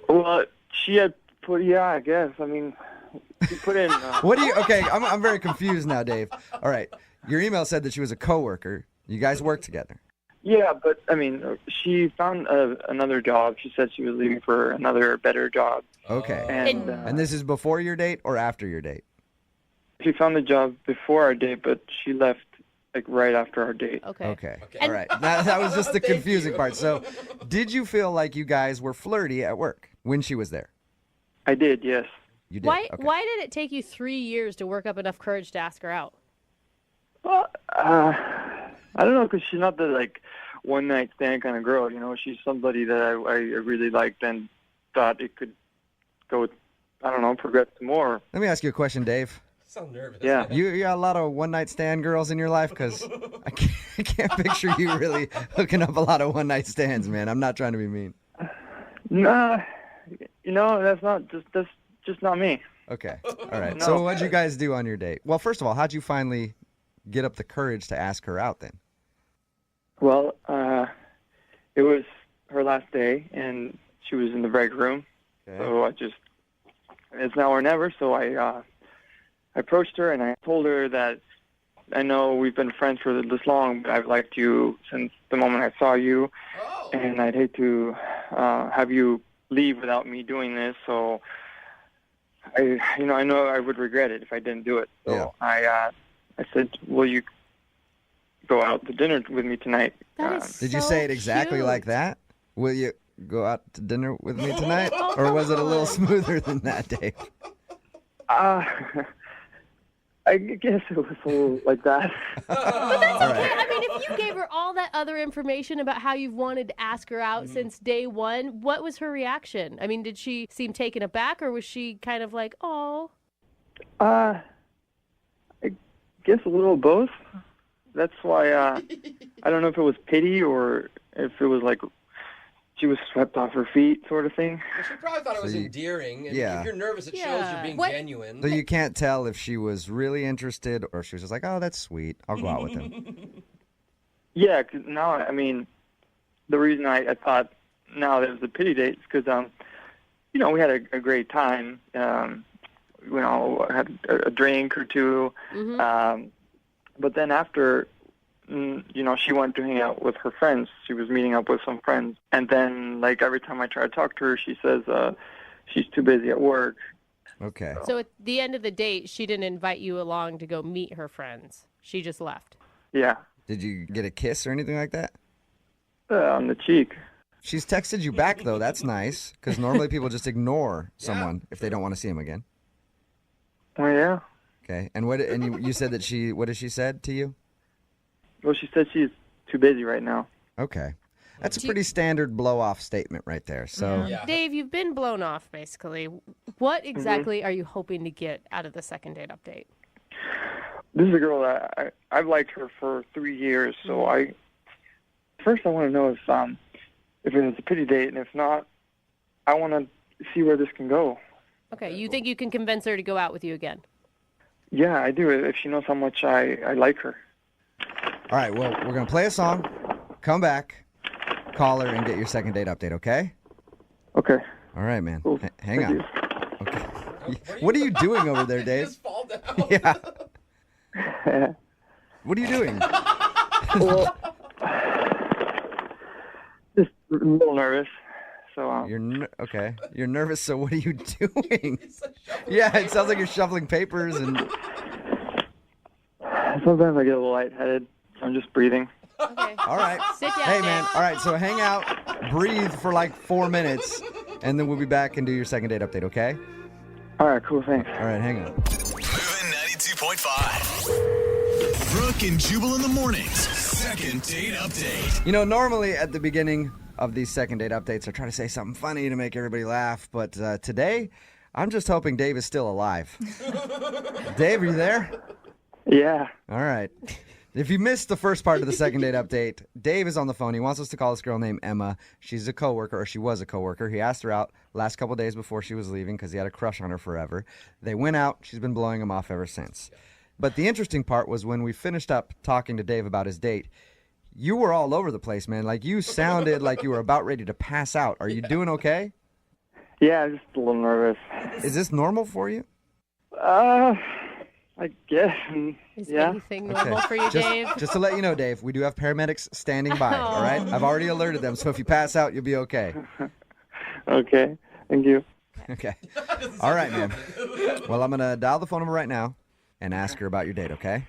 Speaker 5: Well, she had put. Yeah, I guess. I mean, she put in.
Speaker 2: What do you? Okay, I'm very confused now, Dave. All right, your email said that she was a coworker. You guys worked together.
Speaker 5: Yeah, but I mean, she found another job. She said she was leaving for another better job.
Speaker 2: Okay.
Speaker 5: And
Speaker 2: this is before your date or after your date?
Speaker 5: she found a job before our date, but she left right after our date.
Speaker 2: Okay. All right. That was just the confusing part. So, did you feel like you guys were flirty at work when she was there?
Speaker 5: I did, yes.
Speaker 2: You did.
Speaker 19: Why
Speaker 2: Okay.
Speaker 19: did it take you 3 years to work up enough courage to ask her out?
Speaker 5: Well, I don't know, because she's not the one night stand kind of girl. She's somebody that I really liked and thought it could go. I don't know, progress to more.
Speaker 2: Let me ask you a question, Dave.
Speaker 21: So nervous.
Speaker 5: Yeah.
Speaker 2: You got a lot of one-night stand girls in your life? Because I can't picture you really hooking up a lot of one-night stands, man. I'm not trying to be mean.
Speaker 5: Nah, that's just not me.
Speaker 2: Okay. All right.
Speaker 5: No.
Speaker 2: So what'd you guys do on your date? Well, first of all, how'd you finally get up the courage to ask her out then?
Speaker 5: Well, it was her last day, and she was in the break room.
Speaker 2: Okay.
Speaker 5: So it's now or never. So I approached her, and I told her that I know we've been friends for this long, but I've liked you since the moment I saw you, and I'd hate to have you leave without me doing this. So I know I would regret it if I didn't do it. So I said, will you go out to dinner with me tonight?
Speaker 2: Did you say it exactly like that? Will you go out to dinner with me tonight? Or was it a little smoother than that, Dave?
Speaker 5: I guess it was a little like that.
Speaker 19: But that's okay. I mean, if you gave her all that other information about how you've wanted to ask her out since day one, what was her reaction? I mean, did she seem taken aback, or was she kind of like, oh?
Speaker 5: I guess a little of both. That's why I don't know if it was pity or if it was like she was swept off her feet sort of thing.
Speaker 21: Well, she probably thought it was endearing. And if you're nervous, it shows you're being genuine.
Speaker 2: So you can't tell if she was really interested or she was just like, oh, that's sweet. I'll go out with him.
Speaker 5: Yeah, 'cause now, I mean, the reason I thought now that it was a pity date is because, we had a great time. Had a drink or two. But then after, she went to hang out with her friends. She was meeting up with some friends. And then, every time I try to talk to her, she says she's too busy at work.
Speaker 2: Okay.
Speaker 19: So at the end of the date, she didn't invite you along to go meet her friends. She just left.
Speaker 5: Yeah.
Speaker 2: Did you get a kiss or anything like that?
Speaker 5: On the cheek.
Speaker 2: She's texted you back, though. That's nice, because normally people just ignore someone if they don't want to see him again.
Speaker 5: Oh, yeah.
Speaker 2: Okay. And you said that what did she said to you?
Speaker 5: Well, she said she's too busy right now.
Speaker 2: Okay. That's a pretty standard blow-off statement right there. So,
Speaker 19: Dave, you've been blown off, basically. What exactly are you hoping to get out of the second date update?
Speaker 5: This is a girl that I've liked her for 3 years. So first I want to know if it was a pity date, and if not, I want to see where this can go.
Speaker 19: Okay, you think you can convince her to go out with you again?
Speaker 5: Yeah, I do. If she knows how much I like her.
Speaker 2: all right, well, we're going to play a song, come back, call her, and get your second date update, okay?
Speaker 5: Okay.
Speaker 2: All right, man.
Speaker 5: Cool.
Speaker 2: Hang
Speaker 5: Thank
Speaker 2: on. Okay. What are you doing over there, Dave?
Speaker 21: Just fall down.
Speaker 2: Yeah. What are you doing?
Speaker 5: Well, just a little nervous. So
Speaker 2: okay. You're nervous. So what are you doing? Yeah, it sounds like you're shuffling papers and.
Speaker 5: Sometimes I get a little lightheaded. I'm just breathing.
Speaker 19: Okay.
Speaker 2: All right.
Speaker 19: Sit down.
Speaker 2: Hey, man. All right. So hang out, breathe for 4 minutes, and then we'll be back and do your second date update, okay?
Speaker 5: All right, cool, thanks.
Speaker 2: All right, hang on.
Speaker 18: Moving 92.5. Brooke and Jubal in the mornings. Second date update.
Speaker 2: You know, normally at the beginning of these second date updates, I try to say something funny to make everybody laugh, but today, I'm just hoping Dave is still alive. Dave, are you there?
Speaker 5: Yeah.
Speaker 2: All right. If you missed the first part of the second date update, Dave is on the phone. He wants us to call this girl named Emma. She's a coworker, or she was a coworker. He asked her out last couple days before she was leaving because he had a crush on her forever. They went out. She's been blowing him off ever since. But the interesting part was when we finished up talking to Dave about his date, you were all over the place, man. Like, you sounded like you were about ready to pass out. Are you doing okay?
Speaker 5: Yeah, I'm just a little nervous.
Speaker 2: Is this normal for you?
Speaker 5: I guess.
Speaker 19: Is
Speaker 5: yeah.
Speaker 19: anything normal for you, Dave?
Speaker 2: Just to let you know, Dave, we do have paramedics standing by, all right? I've already alerted them, so if you pass out, you'll be okay.
Speaker 5: Okay, thank you.
Speaker 2: Okay. All right, man. Well, I'm going to dial the phone number right now and ask her about your date, okay?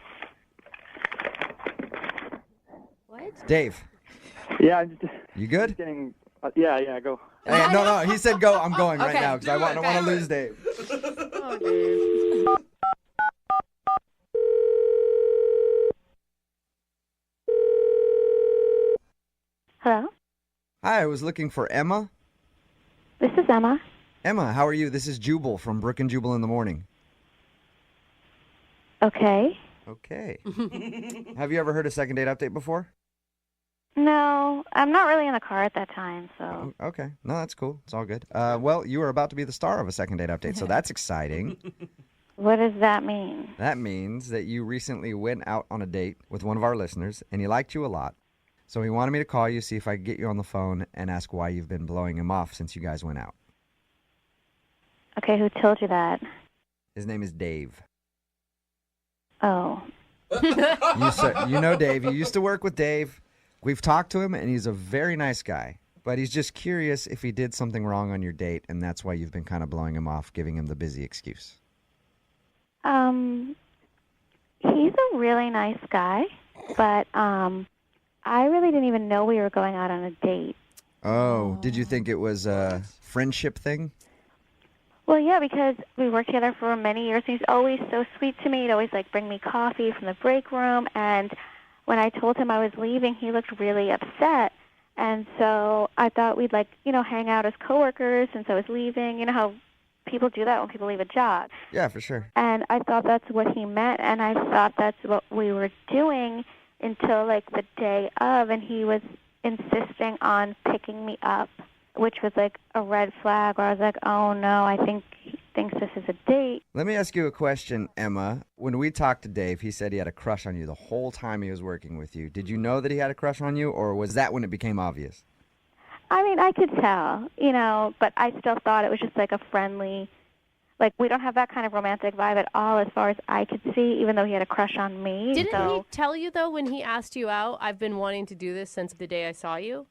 Speaker 19: What?
Speaker 2: Dave.
Speaker 5: Yeah, I'm just...
Speaker 2: You good?
Speaker 5: Just getting... yeah, go.
Speaker 2: Hey, no, he said go. I'm going right
Speaker 19: Okay.
Speaker 2: now because I don't want to lose Dave.
Speaker 19: Oh, Dave.
Speaker 20: Hello?
Speaker 2: Hi, I was looking for Emma.
Speaker 20: This is Emma.
Speaker 2: Emma, how are you? This is Jubal from Brooke and Jubal in the morning.
Speaker 20: Okay.
Speaker 2: Okay. Have you ever heard a second date update before?
Speaker 20: No, I'm not really in the car at that time, so...
Speaker 2: Okay. No, that's cool. It's all good. Well, you are about to be the star of a second date update, so that's exciting.
Speaker 20: What does that mean?
Speaker 2: That means that you recently went out on a date with one of our listeners, and he liked you a lot. So he wanted me to call you, see if I could get you on the phone, and ask why you've been blowing him off since you guys went out.
Speaker 20: Okay, who told you that?
Speaker 2: His name is Dave.
Speaker 20: Oh.
Speaker 2: You know Dave. You used to work with Dave. We've talked to him, and he's a very nice guy. But he's just curious if he did something wrong on your date, and that's why you've been kind of blowing him off, giving him the busy excuse.
Speaker 20: He's a really nice guy, but I really didn't even know we were going out on a date.
Speaker 2: Oh, did you think it was a friendship thing?
Speaker 20: Well, yeah, because we worked together for many years, and he's always so sweet to me. He'd always, bring me coffee from the break room, and when I told him I was leaving, he looked really upset. And so I thought we'd, hang out as coworkers since I was leaving. You know how people do that when people leave a job.
Speaker 2: Yeah, for sure.
Speaker 20: And I thought that's what he meant, and I thought that's what we were doing until, the day of, and he was insisting on picking me up, which was, a red flag where I was like, oh, no, I think he thinks this is a date.
Speaker 2: Let me ask you a question, Emma. When we talked to Dave, he said he had a crush on you the whole time he was working with you. Did you know that he had a crush on you, or was that when it became obvious?
Speaker 20: I mean, I could tell, but I still thought it was just a friendly, we don't have that kind of romantic vibe at all as far as I could see, even though he had a crush on me.
Speaker 19: Didn't he tell you, though, when he asked you out, I've been wanting to do this since the day I saw you?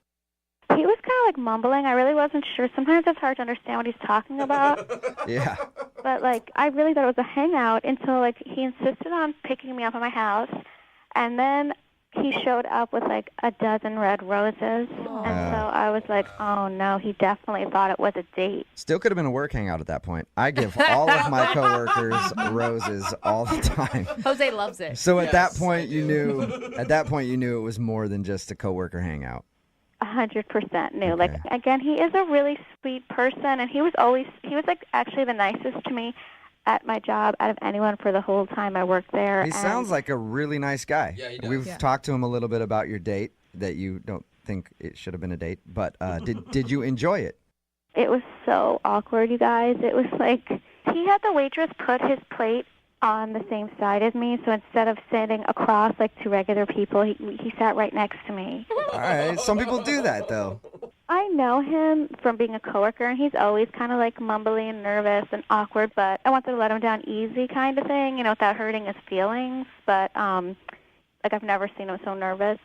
Speaker 20: He was kind of mumbling. I really wasn't sure. Sometimes it's hard to understand what he's talking about.
Speaker 2: Yeah.
Speaker 20: But I really thought it was a hangout until he insisted on picking me up at my house, and then he showed up with a dozen red roses, and so I was like, oh no, he definitely thought it was a date.
Speaker 2: Still could have been a work hangout at that point. I give all of my coworkers roses all the time.
Speaker 19: Jose loves it.
Speaker 2: So at that point you knew it was more than just a coworker hangout.
Speaker 20: 100% knew.
Speaker 2: Okay.
Speaker 20: Again, he is a really sweet person, and he was actually the nicest to me at my job out of anyone for the whole time I worked there.
Speaker 2: He sounds like a really nice guy.
Speaker 21: Yeah, he does.
Speaker 2: We've talked to him a little bit about your date, that you don't think it should have been a date, but did you enjoy it?
Speaker 20: It was so awkward, you guys. It was he had the waitress put his plate on the same side as me, so instead of sitting across two regular people, he sat right next to me.
Speaker 2: All right, some people do that, though.
Speaker 20: I know him from being a coworker, and he's always kind of mumbly and nervous and awkward, but I wanted to let him down easy kind of thing, without hurting his feelings, but I've never seen him so nervous.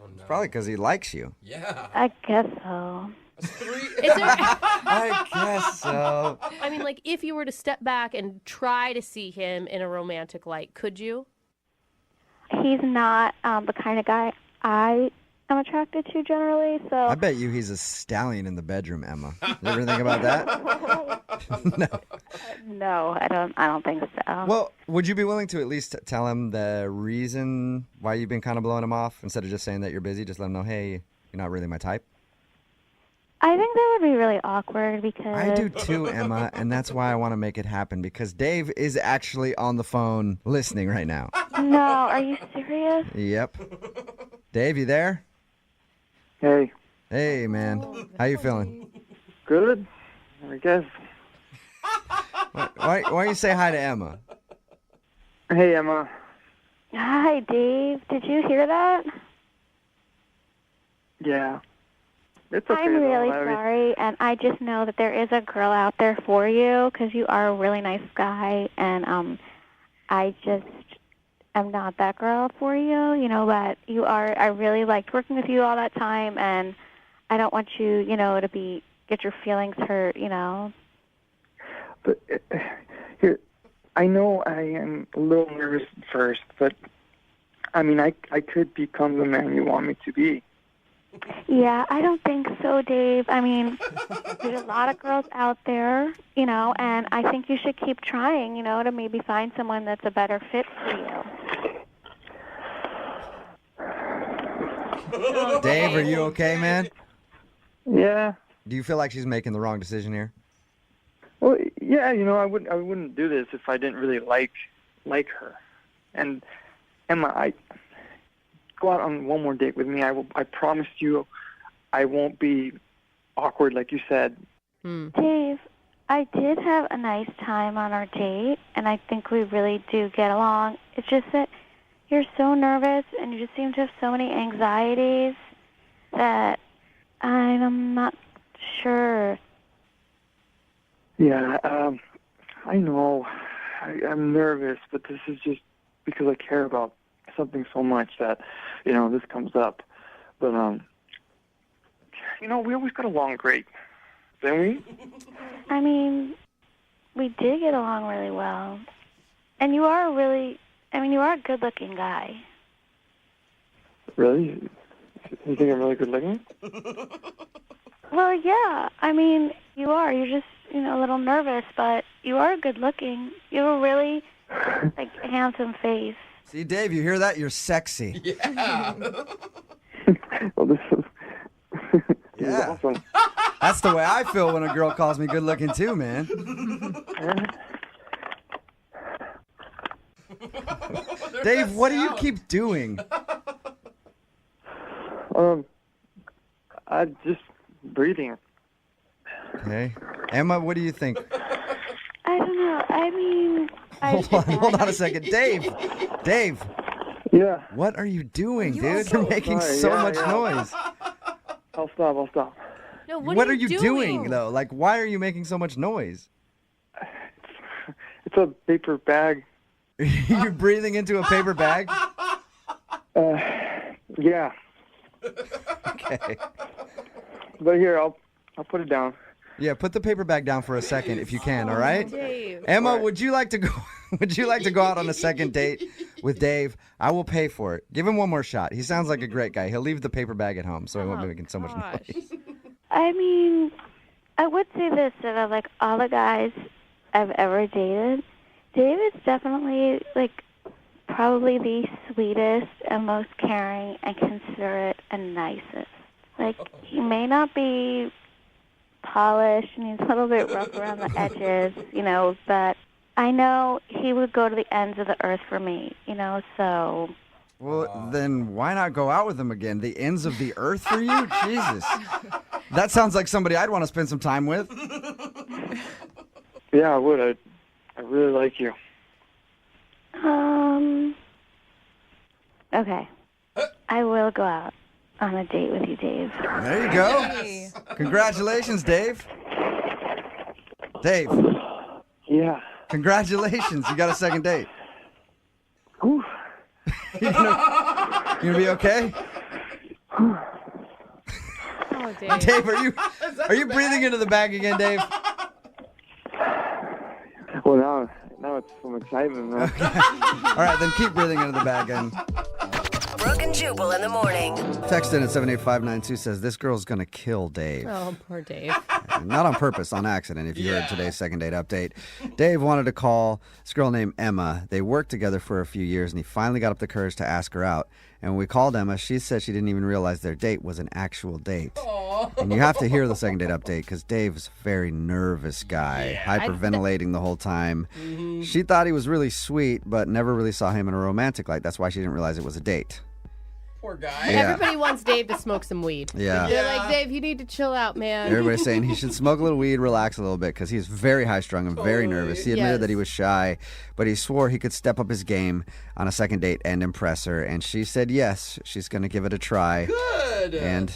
Speaker 21: Oh, no.
Speaker 2: It's probably because he likes you.
Speaker 21: Yeah.
Speaker 20: I guess so.
Speaker 2: I guess so.
Speaker 19: I mean, if you were to step back and try to see him in a romantic light, could you?
Speaker 20: He's not the kind of guy I I'm attracted to generally. So
Speaker 2: I bet you he's a stallion in the bedroom, Emma. You ever think about that? No.
Speaker 20: No, I don't think so.
Speaker 2: Well, would you be willing to at least tell him the reason why you've been kind of blowing him off instead of just saying that you're busy? Just let him know, hey, you're not really my type.
Speaker 20: I think that would be really awkward because
Speaker 2: I do too, Emma, and that's why I want to make it happen because Dave is actually on the phone listening right now.
Speaker 20: No, are you serious?
Speaker 2: Yep. Dave, you there?
Speaker 5: Hey.
Speaker 2: Hey, man. How you feeling?
Speaker 5: Good, I guess.
Speaker 2: Why don't you say hi to Emma?
Speaker 5: Hey, Emma.
Speaker 20: Hi, Dave. Did you hear that?
Speaker 5: Yeah. It's okay,
Speaker 20: I'm really
Speaker 5: though.
Speaker 20: sorry, and I just know that there is a girl out there for you because you are a really nice guy, and I just am not that girl for you, but you are. I really liked working with you all that time, and I don't want you, to get your feelings hurt,
Speaker 5: But here, I know I am a little nervous at first, but I mean, I could become the man you want me to be.
Speaker 20: Yeah, I don't think so, Dave. I mean, there's a lot of girls out there, and I think you should keep trying, to maybe find someone that's a better fit for you.
Speaker 2: Dave, are you okay, man?
Speaker 5: Yeah.
Speaker 2: Do you feel like she's making the wrong decision here?
Speaker 5: Well, yeah, I wouldn't do this if I didn't really like her. And Emma, go out on one more date with me. I promise you I won't be awkward like you said.
Speaker 20: Dave, I did have a nice time on our date, and I think we really do get along. It's just that you're so nervous, and you just seem to have so many anxieties that I'm not sure.
Speaker 5: Yeah, I know. I'm nervous, but this is just because I care about something so much that, this comes up. But, we always got along great, didn't we?
Speaker 20: I mean, we did get along really well. And you are a good-looking guy.
Speaker 5: Really? You think I'm really good looking?
Speaker 20: Well, yeah. I mean, you are. You're just, a little nervous, but you are good looking. You have a really, handsome face.
Speaker 2: See, Dave, you hear that? You're sexy.
Speaker 6: Yeah.
Speaker 5: Well, this is awesome.
Speaker 2: That's the way I feel when a girl calls me good looking too, man. Dave, what do you keep doing?
Speaker 5: I'm just breathing.
Speaker 2: Okay. Emma, what do you think?
Speaker 20: I don't know. I mean...
Speaker 2: Hold on a second. Dave.
Speaker 5: Yeah?
Speaker 2: What are you doing, dude? You're making so much noise.
Speaker 5: I'll stop.
Speaker 19: No,
Speaker 2: what are you doing, though? Why are you making so much noise?
Speaker 5: It's a paper bag.
Speaker 2: You're breathing into a paper bag?
Speaker 5: Yeah.
Speaker 2: Okay.
Speaker 5: But here, I'll put it down.
Speaker 2: Yeah, put the paper bag down for a second if you can, all right?
Speaker 19: Dave.
Speaker 2: Emma, would you like to go out on a second date with Dave? I will pay for it. Give him one more shot. He sounds like a great guy. He'll leave the paper bag at home so he won't be making so much noise.
Speaker 20: I mean, I would say this, that of all the guys I've ever dated, Dave is definitely probably the sweetest and most caring and considerate and nicest. He may not be polished and he's a little bit rough around the edges, but I know he would go to the ends of the earth for me, so...
Speaker 2: Well, then why not go out with him again? The ends of the earth for you? Jesus. That sounds like somebody I'd want to spend some time with.
Speaker 5: Yeah, I would. I really like you.
Speaker 20: Okay. I will go out on a date with you, Dave.
Speaker 2: There you go. Congratulations, Dave. Dave.
Speaker 5: Yeah.
Speaker 2: Congratulations. You got a second date.
Speaker 5: Ooh.
Speaker 2: You gonna be okay?
Speaker 19: Oh, Dave.
Speaker 2: Dave, are you breathing into the bag again, Dave?
Speaker 5: Well, now it's some excitement, man.
Speaker 2: Okay. All right, then keep breathing into the bag and
Speaker 3: Brooke and Jubal in the morning.
Speaker 2: Text in at 78592 says, this girl's going to kill Dave.
Speaker 19: Oh, poor Dave.
Speaker 2: Not on purpose, on accident, if you heard today's second date update. Dave wanted to call this girl named Emma. They worked together for a few years, and he finally got up the courage to ask her out. And when we called Emma, she said she didn't even realize their date was an actual date. And you have to hear the second date update because Dave's a very nervous guy, hyperventilating the whole time. She thought he was really sweet, but never really saw him in a romantic light. That's why she didn't realize it was a date.
Speaker 21: Poor guy.
Speaker 2: Yeah.
Speaker 19: Everybody wants Dave to smoke some weed.
Speaker 2: Yeah.
Speaker 19: They're like, Dave, you need to chill out, man.
Speaker 2: Everybody's saying he should smoke a little weed, relax a little bit, because he's very high-strung and very nervous. He admitted that he was shy, but he swore he could step up his game on a second date and impress her. And she said yes, she's going to give it a try.
Speaker 21: Good.
Speaker 2: And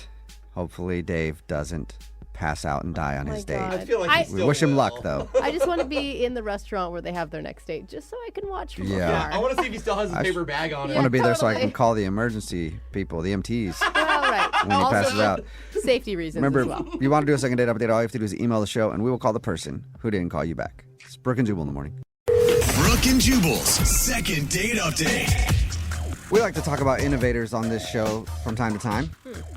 Speaker 2: hopefully Dave doesn't pass out and die on his date.
Speaker 21: I feel like
Speaker 2: we wish him luck, though.
Speaker 19: I just want to be in the restaurant where they have their next date, just so I can watch from afar.
Speaker 21: I want to see if he still has his paper bag on
Speaker 2: I
Speaker 21: him.
Speaker 2: want to be there so I can call the emergency people, the EMTs,
Speaker 19: All right.
Speaker 2: when he
Speaker 19: Also,
Speaker 2: passes out.
Speaker 19: Safety reasons
Speaker 2: Remember,
Speaker 19: as well.
Speaker 2: if you want to do a second date update, all you have to do is email the show, and we will call the person who didn't call you back. It's Brooke and Jubal in the morning.
Speaker 18: Brooke and Jubal's second date update.
Speaker 2: We like to talk about innovators on this show from time to time.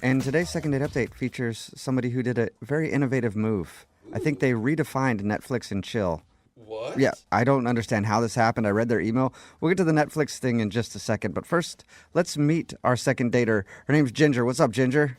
Speaker 2: And today's second date update features somebody who did a very innovative move. I think they redefined Netflix and chill.
Speaker 21: What?
Speaker 2: Yeah, I don't understand how this happened. I read their email. We'll get to the Netflix thing in just a second. But first, let's meet our second dater. Her name's Ginger. What's up, Ginger?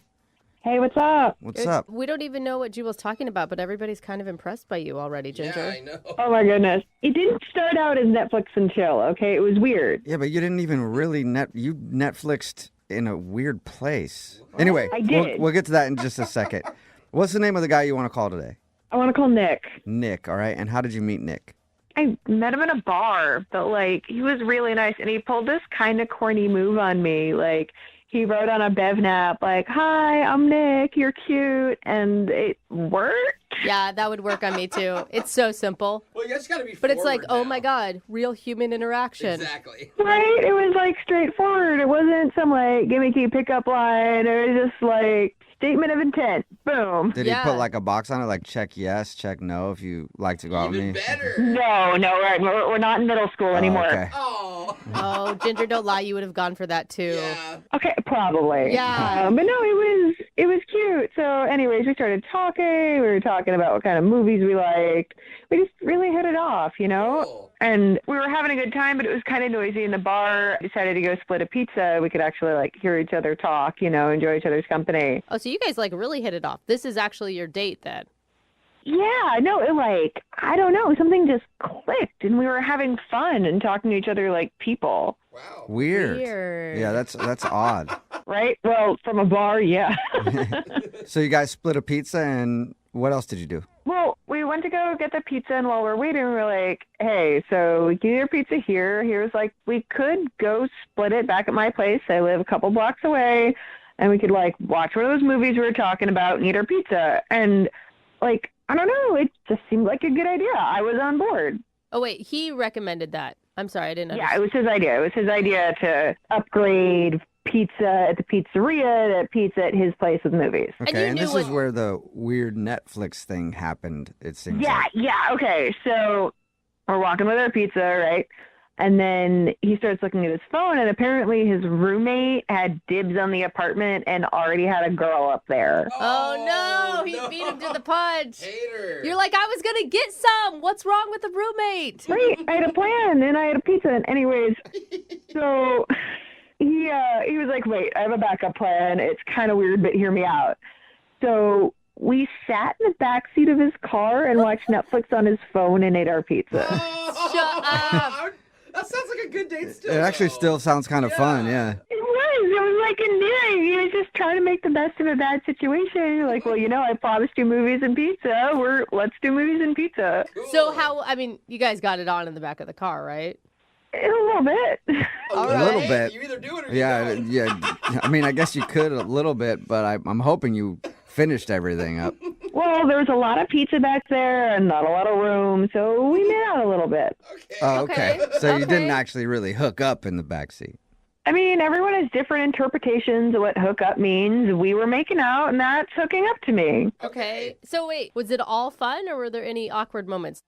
Speaker 22: Hey, what's up?
Speaker 2: What's up?
Speaker 19: We don't even know what Jubal's talking about, but everybody's kind of impressed by you already, Ginger.
Speaker 21: Yeah, I know.
Speaker 22: Oh, my goodness. It didn't start out as Netflix and chill, okay? It was weird.
Speaker 2: Yeah, but you didn't even really you Netflixed in a weird place. Anyway,
Speaker 22: I did.
Speaker 2: We'll get to that in just a second. What's the name of the guy you want to call today?
Speaker 22: I want to call Nick.
Speaker 2: Nick, all right. And how did you meet Nick?
Speaker 22: I met him in a bar, but, like, he was really nice, and he pulled this kind of corny move on me. Like, he wrote on a BevNap, like, hi, I'm Nick, you're cute, and it worked.
Speaker 19: Yeah, that would work on me, too. It's so simple.
Speaker 21: Well, you guys got to be
Speaker 19: But it's like,
Speaker 21: forward
Speaker 19: oh, my God, real human interaction.
Speaker 21: Exactly.
Speaker 22: Right? It was, like, straightforward. It wasn't some, like, gimmicky pickup line. It was just, like, statement of intent. Boom.
Speaker 2: Did he put like a box on it, like check yes, check no if you like to go out with me?
Speaker 21: Better.
Speaker 22: No, we're not in middle school anymore.
Speaker 2: Okay.
Speaker 19: Oh, Ginger, don't lie. You would have gone for that, too.
Speaker 21: Yeah.
Speaker 22: Okay, probably.
Speaker 19: Yeah.
Speaker 22: But no, it was cute. So anyways, we started talking. We were talking about what kind of movies we liked. We just really hit it off, you know?
Speaker 21: Cool.
Speaker 22: And we were having a good time, but it was kind of noisy in the bar. I decided to go split a pizza. We could actually like hear each other talk, you know, enjoy each other's company.
Speaker 19: Oh, so you guys like really hit it off. This is actually your date then.
Speaker 22: Yeah, no, I don't know, something just clicked, and we were having fun and talking to each other like people.
Speaker 21: Wow.
Speaker 2: Weird.
Speaker 19: Weird.
Speaker 2: Yeah, that's odd.
Speaker 22: Right? Well, from a bar, yeah.
Speaker 2: So you guys split a pizza, and what else did you do?
Speaker 22: Well, we went to go get the pizza, and while we're waiting, we're like, hey, so we get your pizza here. He was like, we could go split it back at my place. I live a couple blocks away, and we could, like, watch one of those movies we were talking about and eat our pizza. And, like, I don't know, it just seemed like a good idea. I was on board.
Speaker 19: Oh, wait, he recommended that. I'm sorry, I didn't understand.
Speaker 22: Yeah, it was his idea. It was his idea to upgrade pizza at the pizzeria to pizza at his place with movies.
Speaker 2: Okay, and this is where the weird Netflix thing happened, it seems like.
Speaker 22: Yeah, okay. So we're walking with our pizza, right? And then he starts looking at his phone, and apparently his roommate had dibs on the apartment and already had a girl up there.
Speaker 19: Oh, no, he beat him to the punch.
Speaker 21: Hater.
Speaker 19: You're like, I was going to get some. What's wrong with the roommate?
Speaker 22: Right, I had a plan, and I had a pizza. And anyways, so he was like, wait, I have a backup plan. It's kind of weird, but hear me out. So we sat in the backseat of his car and watched Netflix on his phone and ate our pizza.
Speaker 19: Shut up.
Speaker 21: That sounds like a good date still.
Speaker 2: It actually still sounds kind of fun, yeah.
Speaker 22: It was like endearing. He was just trying to make the best of a bad situation. You're like, well, you know, I promised you movies and pizza. Let's do movies and pizza.
Speaker 21: Cool.
Speaker 19: So you guys got it on in the back of the car, right?
Speaker 22: A little bit.
Speaker 2: A little bit.
Speaker 21: You either do it or you don't.
Speaker 2: Yeah. I mean, I guess you could a little bit, but I'm hoping you finished everything up.
Speaker 22: Well, there was a lot of pizza back there and not a lot of room, so we made out a little bit.
Speaker 2: Okay. So you didn't actually really hook up in the backseat.
Speaker 22: I mean, everyone has different interpretations of what hook up means. We were making out, and that's hooking up to me.
Speaker 19: Okay. So wait, was it all fun, or were there any awkward moments?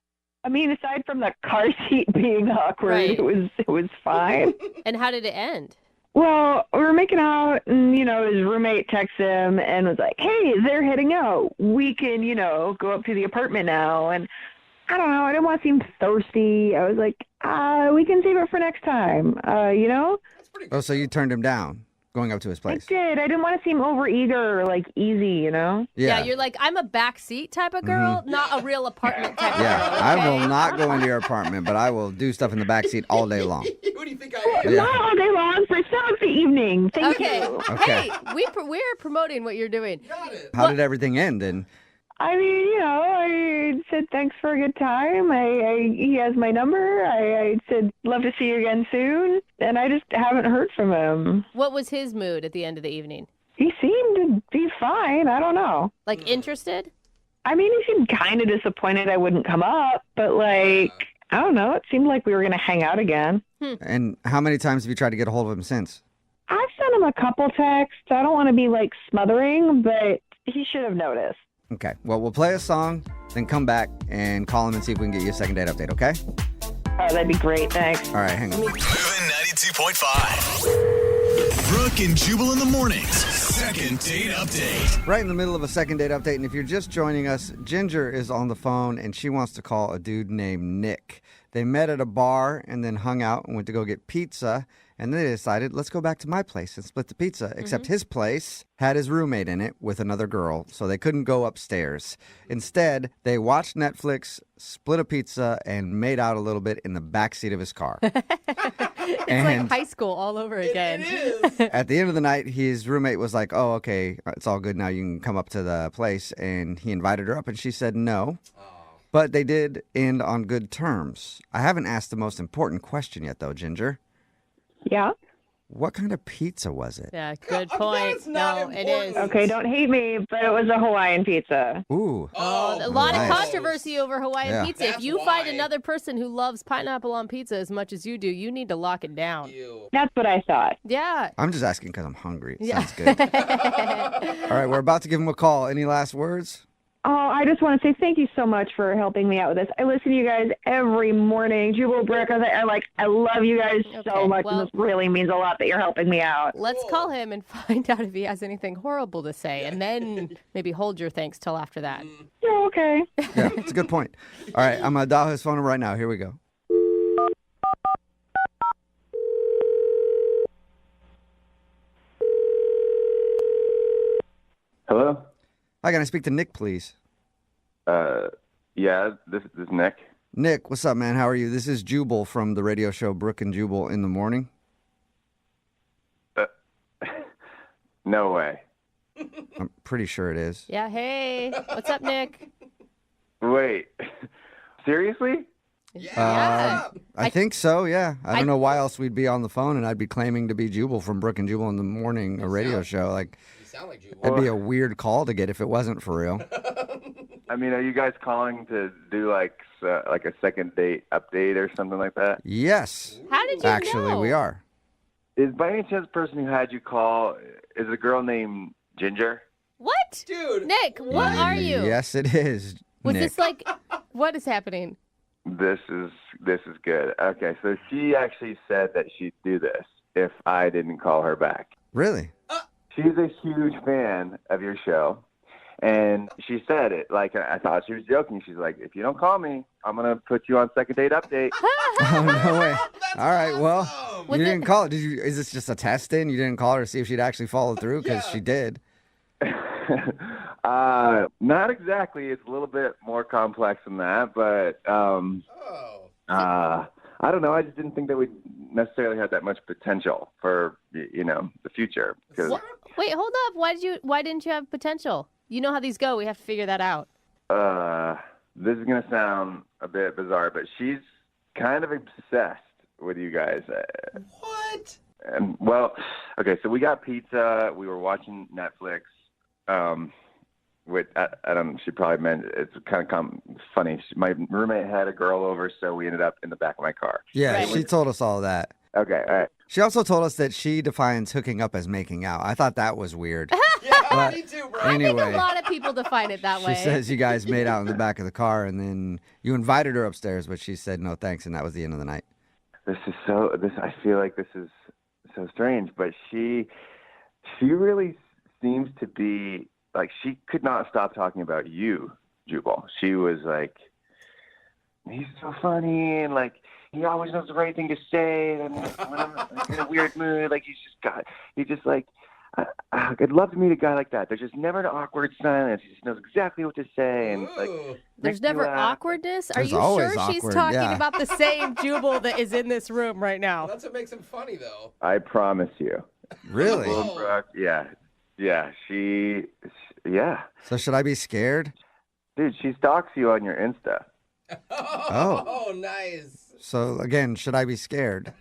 Speaker 22: I mean, aside from the car seat being awkward,
Speaker 19: Right.
Speaker 22: it was fine.
Speaker 19: And how did it end?
Speaker 22: Well, we were making out, and, his roommate texted him and was like, hey, they're heading out. We can, go up to the apartment now. And I don't know. I didn't want to seem thirsty. I was like, we can save it for next time,
Speaker 2: Oh, so you turned him down going up to his place?
Speaker 22: I did. I didn't want to seem overeager or, easy,
Speaker 19: Yeah, you're like, I'm a backseat type of girl, not a real apartment type of girl.
Speaker 2: Yeah, I will not go into your apartment, but I will do stuff in the backseat all day long.
Speaker 21: Who do you think I am?
Speaker 22: Not all day long, for some of the evening. Thank
Speaker 19: Okay.
Speaker 22: you.
Speaker 2: Okay.
Speaker 19: Hey, we're promoting what you're doing.
Speaker 2: How did everything end then?
Speaker 22: I mean, I said thanks for a good time. He has my number. I said love to see you again soon, and I just haven't heard from him.
Speaker 19: What was his mood at the end of the evening?
Speaker 22: He seemed to be fine. I don't know.
Speaker 19: Like interested?
Speaker 22: I mean, he seemed kind of disappointed I wouldn't come up, but I don't know. It seemed like we were going to hang out again.
Speaker 2: And how many times have you tried to get a hold of him since?
Speaker 22: I've sent him a couple texts. I don't want to be smothering, but he should have noticed.
Speaker 2: Okay, well, we'll play a song, then come back and call him and see if we can get you a second date update, okay?
Speaker 22: Oh, that'd be great. Thanks.
Speaker 2: All right, hang on.
Speaker 18: Moving 92.5. Brooke and Jubal in the mornings. Second date update.
Speaker 2: Right in the middle of a second date update, and if you're just joining us, Ginger is on the phone, and she wants to call a dude named Nick. They met at a bar and then hung out and went to go get pizza, and then they decided, let's go back to my place and split the pizza, except his place had his roommate in it with another girl, so they couldn't go upstairs. Instead, they watched Netflix, split a pizza, and made out a little bit in the backseat of his car.
Speaker 19: It's like high school all over again.
Speaker 21: It is.
Speaker 2: At the end of the night, his roommate was like, oh, okay, it's all good now. You can come up to the place. And he invited her up, and she said no. But they did end on good terms. I haven't asked the most important question yet, though, Ginger.
Speaker 22: Yeah?
Speaker 2: What kind of pizza was it?
Speaker 19: Yeah, good point. No, it is.
Speaker 22: Okay, don't hate me, but it was a Hawaiian pizza.
Speaker 2: Ooh.
Speaker 19: A lot of
Speaker 2: nice.
Speaker 19: controversy over Hawaiian
Speaker 2: Yeah.
Speaker 19: pizza. If you find another person who loves pineapple on pizza as much as you do, you need to lock it down.
Speaker 22: That's what I thought.
Speaker 19: Yeah.
Speaker 2: I'm just asking because I'm hungry.
Speaker 19: Yeah.
Speaker 2: Sounds good. All right, we're about to give him a call. Any last words?
Speaker 22: Oh, I just want to say thank you so much for helping me out with this. I listen to you guys every morning. Jubal, Brooke, I love you guys so much, and this really means a lot that you're helping me out.
Speaker 19: Let's call him and find out if he has anything horrible to say, and then maybe hold your thanks till after that.
Speaker 22: Yeah, okay.
Speaker 2: Yeah, that's a good point. All right, I'm going to dial his phone number right now. Here we go.
Speaker 3: Hello?
Speaker 2: Hi, can I speak to Nick, please?
Speaker 3: Yeah, this is Nick.
Speaker 2: Nick, what's up, man? How are you? This is Jubal from the radio show Brooke and Jubal in the Morning.
Speaker 3: No way.
Speaker 2: I'm pretty sure it is.
Speaker 19: Yeah, hey. What's up, Nick?
Speaker 3: Wait. Seriously?
Speaker 2: I think so, yeah. I don't know why else we'd be on the phone and I'd be claiming to be Jubal from Brooke and Jubal in the Morning, a radio show.
Speaker 21: You sound like Jubal.
Speaker 2: It'd be a weird call to get if it wasn't for real.
Speaker 3: I mean, are you guys calling to do like a second date update or something like that?
Speaker 2: Yes.
Speaker 19: How did you
Speaker 2: Actually,
Speaker 19: know?
Speaker 2: we are.
Speaker 3: Is by any chance the person who had you call is a girl named Ginger?
Speaker 19: What?
Speaker 21: Dude.
Speaker 19: Nick, what are you?
Speaker 2: Yes, it is.
Speaker 19: Was
Speaker 2: Nick.
Speaker 19: this like, what is happening?
Speaker 3: This is good. Okay, so she actually said that she'd do this if I didn't call her back.
Speaker 2: Really?
Speaker 3: She's a huge fan of your show, and she said it like I thought she was joking. She's like, "If you don't call me, I'm gonna put you on second date update."
Speaker 2: Oh, no way. All right, well,
Speaker 19: Was
Speaker 2: you
Speaker 19: it-
Speaker 2: didn't call it. Is this just a test in? You didn't call her to see if she'd actually follow through? Because she did.
Speaker 3: Not exactly. It's a little bit more complex than that, but I don't know. I just didn't think that we necessarily had that much potential for the future. 'Cause,
Speaker 19: Wait, hold up. Why didn't you have potential? You know how these go. We have to figure that out.
Speaker 3: this is gonna sound a bit bizarre, but she's kind of obsessed with you guys.
Speaker 21: What?
Speaker 3: And well, okay, so we got pizza. We were watching Netflix. With I don't know, she probably meant it's kind of funny. My roommate had a girl over, so we ended up in the back of my car.
Speaker 2: Yeah,
Speaker 19: Right.
Speaker 2: she told us all that.
Speaker 3: Okay, all right.
Speaker 2: She also told us that she defines hooking up as making out. I thought that was weird.
Speaker 21: Yeah, me too, bro.
Speaker 19: I think
Speaker 2: Anyway,
Speaker 19: a lot of people define it that way.
Speaker 2: she says you guys made out in the back of the car, and then you invited her upstairs, but she said no thanks, and that was the end of the night.
Speaker 3: I feel like this is so strange, but she really seems to be like, she could not stop talking about you, Jubal. She was like, he's so funny, and like, he always knows the right thing to say, and when I'm like, in a weird mood, like, I'd love to meet a guy like that. There's just never an awkward silence. He just knows exactly what to say, and like,
Speaker 19: There's never awkwardness? Are
Speaker 2: There's
Speaker 19: you
Speaker 2: always
Speaker 19: sure she's
Speaker 2: awkward,
Speaker 19: talking
Speaker 2: yeah.
Speaker 9: About the same Jubal that is in this room right now.
Speaker 21: That's what makes him funny, though.
Speaker 3: I promise you.
Speaker 2: Really?
Speaker 3: Brooke, yeah.
Speaker 2: So should I be scared?
Speaker 3: Dude, she stalks you on your Insta.
Speaker 2: Oh,
Speaker 21: nice.
Speaker 2: So again, should I be scared?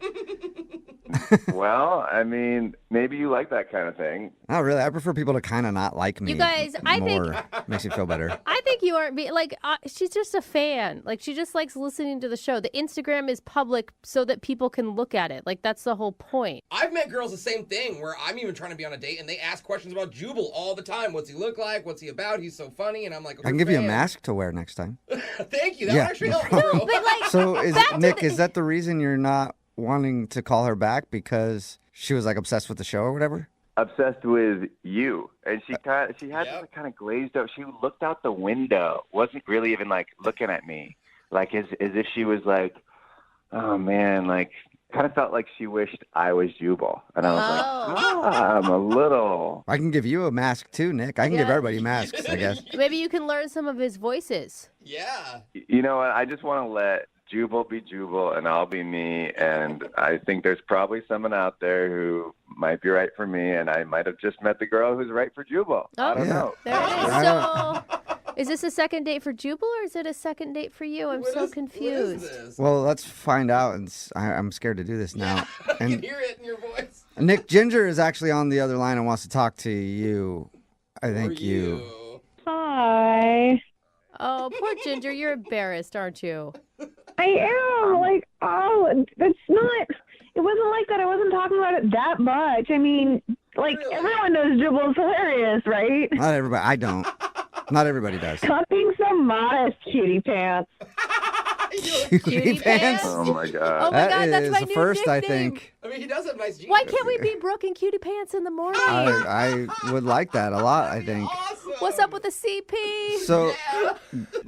Speaker 3: Well, I mean, maybe you like that kind of thing.
Speaker 2: Not really. I prefer people to kind of not like me.
Speaker 19: You guys, I think
Speaker 2: makes me feel better.
Speaker 19: I think you aren't being like she's just a fan. Like, she just likes listening to the show. The Instagram is public so that people can look at it. Like, that's the whole point.
Speaker 21: I've met girls the same thing where I'm even trying to be on a date and they ask questions about Jubal all the time. What's he look like? What's he about? He's so funny. And I'm like,
Speaker 2: I can give you a mask to wear next time.
Speaker 21: Thank you. That would actually help me, bro.
Speaker 19: But like,
Speaker 2: So is that the reason you're not wanting to call her back, because she was like obsessed with the show or whatever?
Speaker 3: Obsessed with you, and she had this kind of glazed up. She looked out the window, wasn't really even like looking at me, like as if she was like, oh man, like kind of felt like she wished I was Jubal, and I was like, I'm a little.
Speaker 2: I can give you a mask too, Nick. I can give everybody masks, I guess.
Speaker 19: maybe you can learn some of his voices.
Speaker 21: Yeah.
Speaker 3: You know what? I just want to let Jubal be Jubal and I'll be me, and I think there's probably someone out there who might be right for me, and I might have just met the girl who's right for Jubal. I don't know.
Speaker 19: There it is. So, is this a second date for Jubal, or is it a second date for you? I'm so confused.
Speaker 2: Well, let's find out, and I'm scared to do this now.
Speaker 21: I can hear it in your voice.
Speaker 2: Nick, Ginger is actually on the other line and wants to talk to you. I think you.
Speaker 22: Hi.
Speaker 19: Oh, poor Ginger, you're embarrassed, aren't you?
Speaker 22: I am. Like, it's not. It wasn't like that. I wasn't talking about it that much. I mean, like, everyone knows Jubal's hilarious, right?
Speaker 2: Not everybody. I don't. Not everybody does.
Speaker 22: Stop being so modest, cutie pants.
Speaker 2: Cutie pants?
Speaker 3: Oh my god.
Speaker 19: Oh my God, that's my
Speaker 2: the
Speaker 19: new
Speaker 2: first,
Speaker 19: nickname.
Speaker 2: I think.
Speaker 21: I mean, he does have nice jeans.
Speaker 19: Why can't we be Brooke and Cutie Pants in the morning?
Speaker 2: I would like that a lot, I think.
Speaker 19: What's up with the CP?
Speaker 2: So,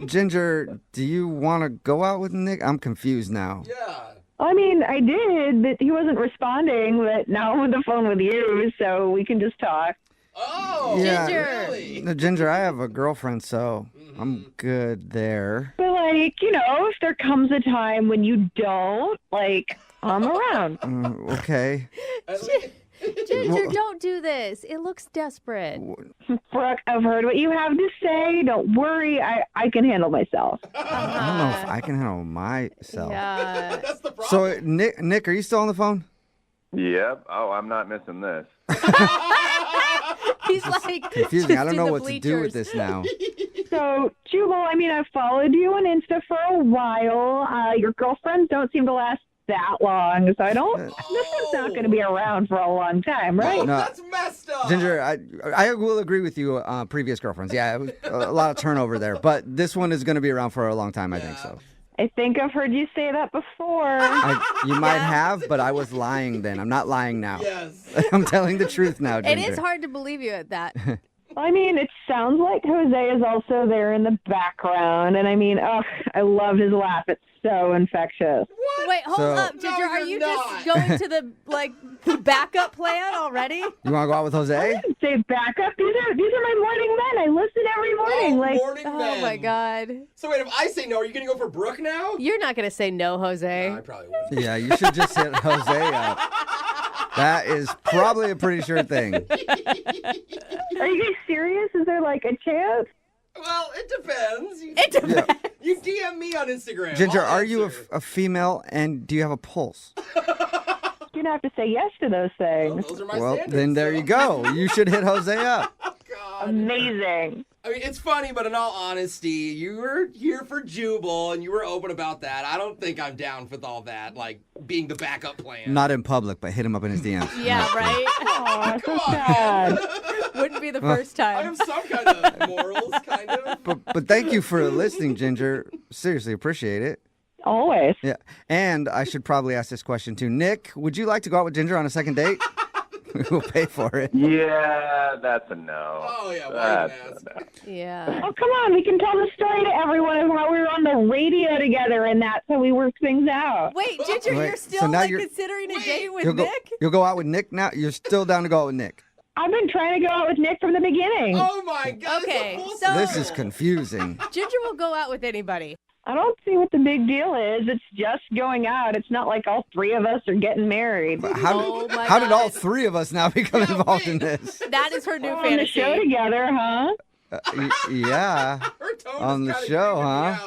Speaker 2: Ginger, do you want to go out with Nick? I'm confused now.
Speaker 21: Yeah.
Speaker 22: I mean, I did, but he wasn't responding. But now I'm on the phone with you, so we can just talk.
Speaker 21: Oh,
Speaker 2: Yeah.
Speaker 19: Ginger.
Speaker 21: really?
Speaker 2: No, Ginger, I have a girlfriend, so I'm good there.
Speaker 22: But, like, you know, if there comes a time when you don't, like, I'm around.
Speaker 2: Okay.
Speaker 19: Ginger, don't do this. It looks desperate.
Speaker 22: Brooke, I've heard what you have to say. Don't worry. I can handle myself.
Speaker 2: I don't know if I can handle myself.
Speaker 19: Yeah.
Speaker 21: That's the problem.
Speaker 2: So, Nick, are you still on the phone?
Speaker 3: Yep. Oh, I'm not missing this.
Speaker 19: He's like
Speaker 2: Confusing. I don't
Speaker 19: just
Speaker 2: know
Speaker 19: in the
Speaker 2: what to do with
Speaker 19: bleachers.
Speaker 2: this now.
Speaker 22: So, Jubal, I mean, I've followed you on Insta for a while. Your girlfriends don't seem to last that long, so I don't. This one's not going to be around for a long time, right?
Speaker 2: No.
Speaker 21: That's messed up.
Speaker 2: Ginger, I will agree with you. Previous girlfriends, yeah, it was a lot of turnover there, but this one is going to be around for a long time, I think so.
Speaker 22: I think I've heard you say that before.
Speaker 2: You might have, but I was lying then. I'm not lying now.
Speaker 21: Yes.
Speaker 2: I'm telling the truth now, Ginger.
Speaker 19: It is hard to believe you at that.
Speaker 22: I mean, it sounds like Jose is also there in the background, and I mean, I love his laugh. It's so infectious.
Speaker 21: What?
Speaker 19: Wait, hold up, Ginger.
Speaker 21: No,
Speaker 19: are
Speaker 21: you're
Speaker 19: you
Speaker 21: not.
Speaker 19: just going to the backup plan already?
Speaker 2: You want to go out with Jose?
Speaker 22: I didn't say backup. These are my morning men. I listen every morning.
Speaker 21: Oh,
Speaker 22: Like,
Speaker 21: morning
Speaker 19: Oh
Speaker 21: men.
Speaker 19: my God.
Speaker 21: So wait, if I say no, are you going to go for Brooke now?
Speaker 19: You're not going to say no, Jose.
Speaker 21: I probably would.
Speaker 2: Yeah, you should just hit Jose up. That is probably a pretty sure thing.
Speaker 22: are you guys serious? Is there like a chance?
Speaker 21: Well, it depends.
Speaker 19: It depends.
Speaker 21: You DM me on Instagram.
Speaker 2: Ginger,
Speaker 21: I'll
Speaker 2: are you
Speaker 21: answer.
Speaker 2: a female, and do you have a pulse?
Speaker 22: You're gonna have to say yes to those
Speaker 21: Well,
Speaker 22: things.
Speaker 21: those are my
Speaker 2: Well,
Speaker 21: standards.
Speaker 2: then there
Speaker 21: so-
Speaker 2: you go. You should hit Jose up.
Speaker 21: God.
Speaker 22: Amazing.
Speaker 21: I mean, it's funny, but in all honesty, you were here for Jubal, and you were open about that. I don't think I'm down with all that, like being the backup plan.
Speaker 2: Not in public, but hit him up in his DMs.
Speaker 19: Yeah, right?
Speaker 22: Aw, so
Speaker 21: Come on,
Speaker 22: sad.
Speaker 19: Wouldn't be the first
Speaker 21: I
Speaker 19: time.
Speaker 21: have some kind of morals, kind of.
Speaker 2: But thank you for listening, Ginger. Seriously, appreciate it.
Speaker 22: Always.
Speaker 2: Yeah. And I should probably ask this question too. Nick, would you like to go out with Ginger on a second date? We'll pay for it.
Speaker 3: Yeah, that's a no.
Speaker 21: Oh, yeah,
Speaker 3: That's a no.
Speaker 19: Yeah.
Speaker 22: Oh, come on. We can tell the story to everyone of how we were on the radio together and that, so we worked things out.
Speaker 19: Wait, Ginger,
Speaker 2: Wait,
Speaker 19: you're
Speaker 2: so
Speaker 19: still
Speaker 2: now
Speaker 19: like
Speaker 2: you're-
Speaker 19: considering a date with
Speaker 2: You'll
Speaker 19: Nick?
Speaker 2: you'll go out with Nick now? You're still down to go out with Nick?
Speaker 22: I've been trying to go out with Nick from the beginning.
Speaker 21: Oh, my God.
Speaker 19: Okay, so
Speaker 2: This is confusing.
Speaker 19: Ginger will go out with anybody.
Speaker 22: I don't see what the big deal is. It's just going out. It's not like all three of us are getting married.
Speaker 2: How did all three of us now become involved in this?
Speaker 19: That is her new
Speaker 22: We're on the
Speaker 19: fantasy.
Speaker 22: show together, huh?
Speaker 2: Yeah. On the show, huh?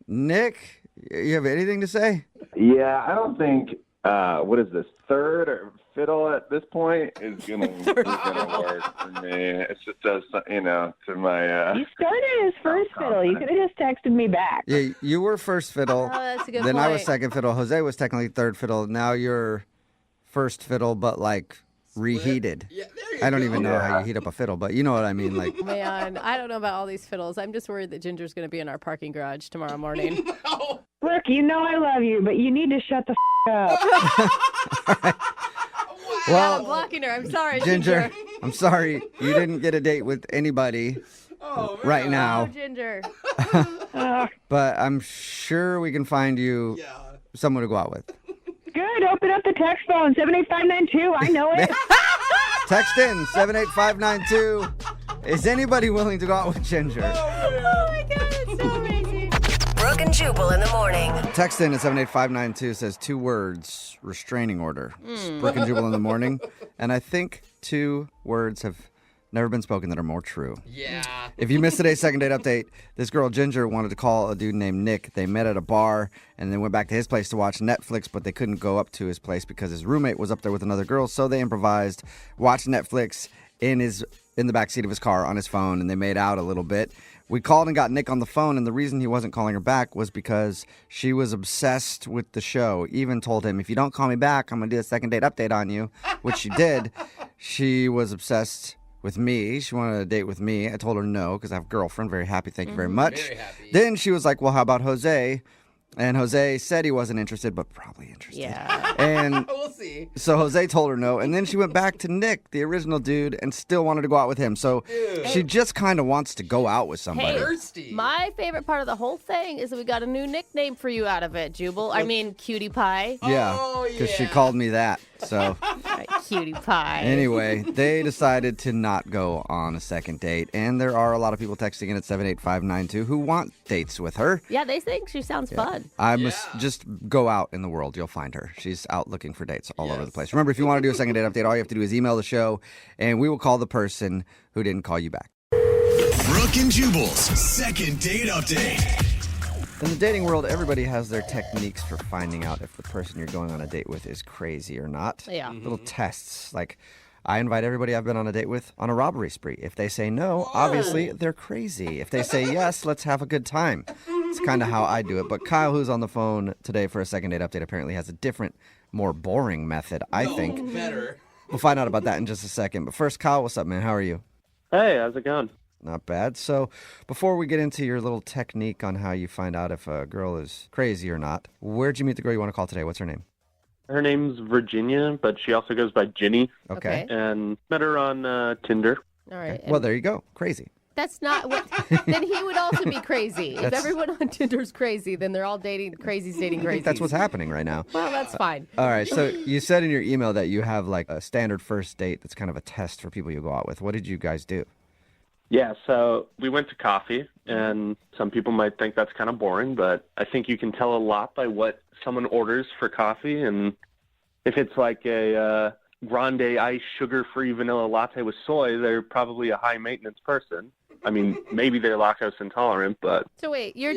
Speaker 2: Nick, you have anything to say?
Speaker 3: Yeah, I don't think what is this, third or fiddle at this point is gonna work for me. It's just to my.
Speaker 22: You started as first fiddle. You could have just texted me back.
Speaker 2: Yeah, you were first fiddle.
Speaker 19: Oh, that's a good
Speaker 2: Then I was
Speaker 19: point.
Speaker 2: second fiddle. Jose was technically third fiddle. Now you're first fiddle, but like reheated. I don't even know how you heat up a fiddle, but you know what I mean. Like,
Speaker 19: Man, I don't know about all these fiddles. I'm just worried that Ginger's going to be in our parking garage tomorrow morning.
Speaker 22: Look, you know I love you, but you need to shut the up.
Speaker 2: well,
Speaker 19: I'm blocking her. I'm sorry,
Speaker 2: Ginger, I'm sorry you didn't get a date with anybody right now.
Speaker 19: Oh, Ginger.
Speaker 2: But I'm sure we can find you someone to go out with.
Speaker 22: Good. Open up the text phone, 78592. I know it.
Speaker 2: Text in 78592. Is anybody willing to go out with Ginger?
Speaker 19: Oh my God, it's so amazing.
Speaker 1: Brooke and Jubal in the morning.
Speaker 2: Text in at 78592 says 2 words, restraining order. It's Brooke and Jubal in the morning. And I think 2 words have never been spoken that are more true.
Speaker 21: Yeah.
Speaker 2: If you missed today's second date update, this girl Ginger wanted to call a dude named Nick. They met at a bar and then went back to his place to watch Netflix, but they couldn't go up to his place because his roommate was up there with another girl. So they improvised, watched Netflix in the backseat of his car on his phone, and they made out a little bit. We called and got Nick on the phone, and the reason he wasn't calling her back was because she was obsessed with the show. Even told him, if you don't call me back, I'm going to do a second date update on you, which she did. She was obsessed with me. She wanted a date with me. I told her no because I have a girlfriend. Very happy. Thank you very much.
Speaker 21: Very happy.
Speaker 2: Then she was like, well, how about Jose? And Jose said he wasn't interested, but probably interested.
Speaker 19: Yeah.
Speaker 2: And
Speaker 21: We'll see.
Speaker 2: so Jose told her no. And then she went back to Nick, the original dude, and still wanted to go out with him. So she just kind of wants to go out with somebody.
Speaker 21: Thirsty.
Speaker 19: My favorite part of the whole thing is that we got a new nickname for you out of it, Jubal. I mean, Cutie Pie.
Speaker 2: Yeah,
Speaker 21: Oh,
Speaker 2: because she
Speaker 21: yeah.
Speaker 2: called me that. So
Speaker 19: All right, Cutie Pie.
Speaker 2: anyway, they decided to not go on a second date. And there are a lot of people texting in at 78592 who want dates with her.
Speaker 19: Yeah, they think she sounds fun.
Speaker 2: I must just go out in the world. You'll find her. She's out looking for dates all over the place. Remember, if you want to do a second date update, all you have to do is email the show, and we will call the person who didn't call you back.
Speaker 18: Brooke and Jubal's second date update.
Speaker 2: In the dating world, everybody has their techniques for finding out if the person you're going on a date with is crazy or not.
Speaker 19: Yeah.
Speaker 2: Little tests. Like, I invite everybody I've been on a date with on a robbery spree. If they say no, obviously they're crazy. If they say yes, let's have a good time. It's kind of how I do it. But Kyle, who's on the phone today for a second date update, apparently has a different, more boring method, I think.
Speaker 21: Better.
Speaker 2: We'll find out about that in just a second. But first, Kyle, what's up, man? How are you?
Speaker 7: Hey, how's it going?
Speaker 2: Not bad. So before we get into your little technique on how you find out if a girl is crazy or not, where'd you meet the girl you want to call today? What's her name?
Speaker 7: Her name's Virginia, but she also goes by Ginny.
Speaker 2: Okay.
Speaker 7: And met her on Tinder.
Speaker 19: All right.
Speaker 2: Well, there you go. Crazy.
Speaker 19: That's not what. Then he would also be crazy. If
Speaker 2: That's-
Speaker 19: everyone on Tinder's crazy, then they're all dating crazies dating
Speaker 2: I
Speaker 19: crazies.
Speaker 2: think that's what's happening right now.
Speaker 19: Well, that's fine.
Speaker 2: All right. So you said in your email that you have like a standard first date that's kind of a test for people you go out with. What did you guys do?
Speaker 7: Yeah, so we went to coffee, and some people might think that's kind of boring, but I think you can tell a lot by what someone orders for coffee. And if it's like a grande iced sugar-free vanilla latte with soy, they're probably a high-maintenance person. I mean, maybe they're lactose intolerant, but
Speaker 19: So wait, you're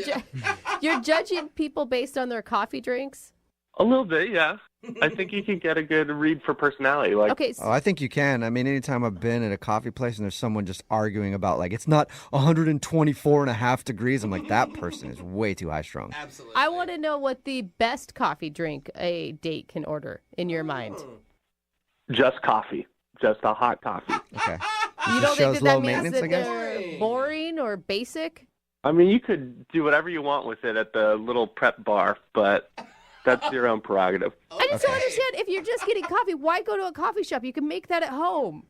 Speaker 19: judging people based on their coffee drinks?
Speaker 7: a little bit, yeah. I think you can get a good read for personality. Like,
Speaker 19: Okay.
Speaker 2: Oh, I think you can. I mean, anytime I've been at a coffee place and there's someone just arguing about like it's not 124.5 degrees, I'm like, that person is way too high strung.
Speaker 21: Absolutely.
Speaker 19: I want to know what the best coffee drink a date can order in your mind.
Speaker 7: just coffee, just a hot coffee.
Speaker 2: Okay.
Speaker 19: You
Speaker 2: Just
Speaker 19: don't think
Speaker 2: shows
Speaker 19: that
Speaker 2: low
Speaker 19: means
Speaker 2: maintenance,
Speaker 19: that
Speaker 2: I guess?
Speaker 19: they're boring or basic?
Speaker 7: I mean, you could do whatever you want with it at the little prep bar, but that's your own prerogative.
Speaker 19: I just don't understand. If you're just getting coffee, why go to a coffee shop? You can make that at home.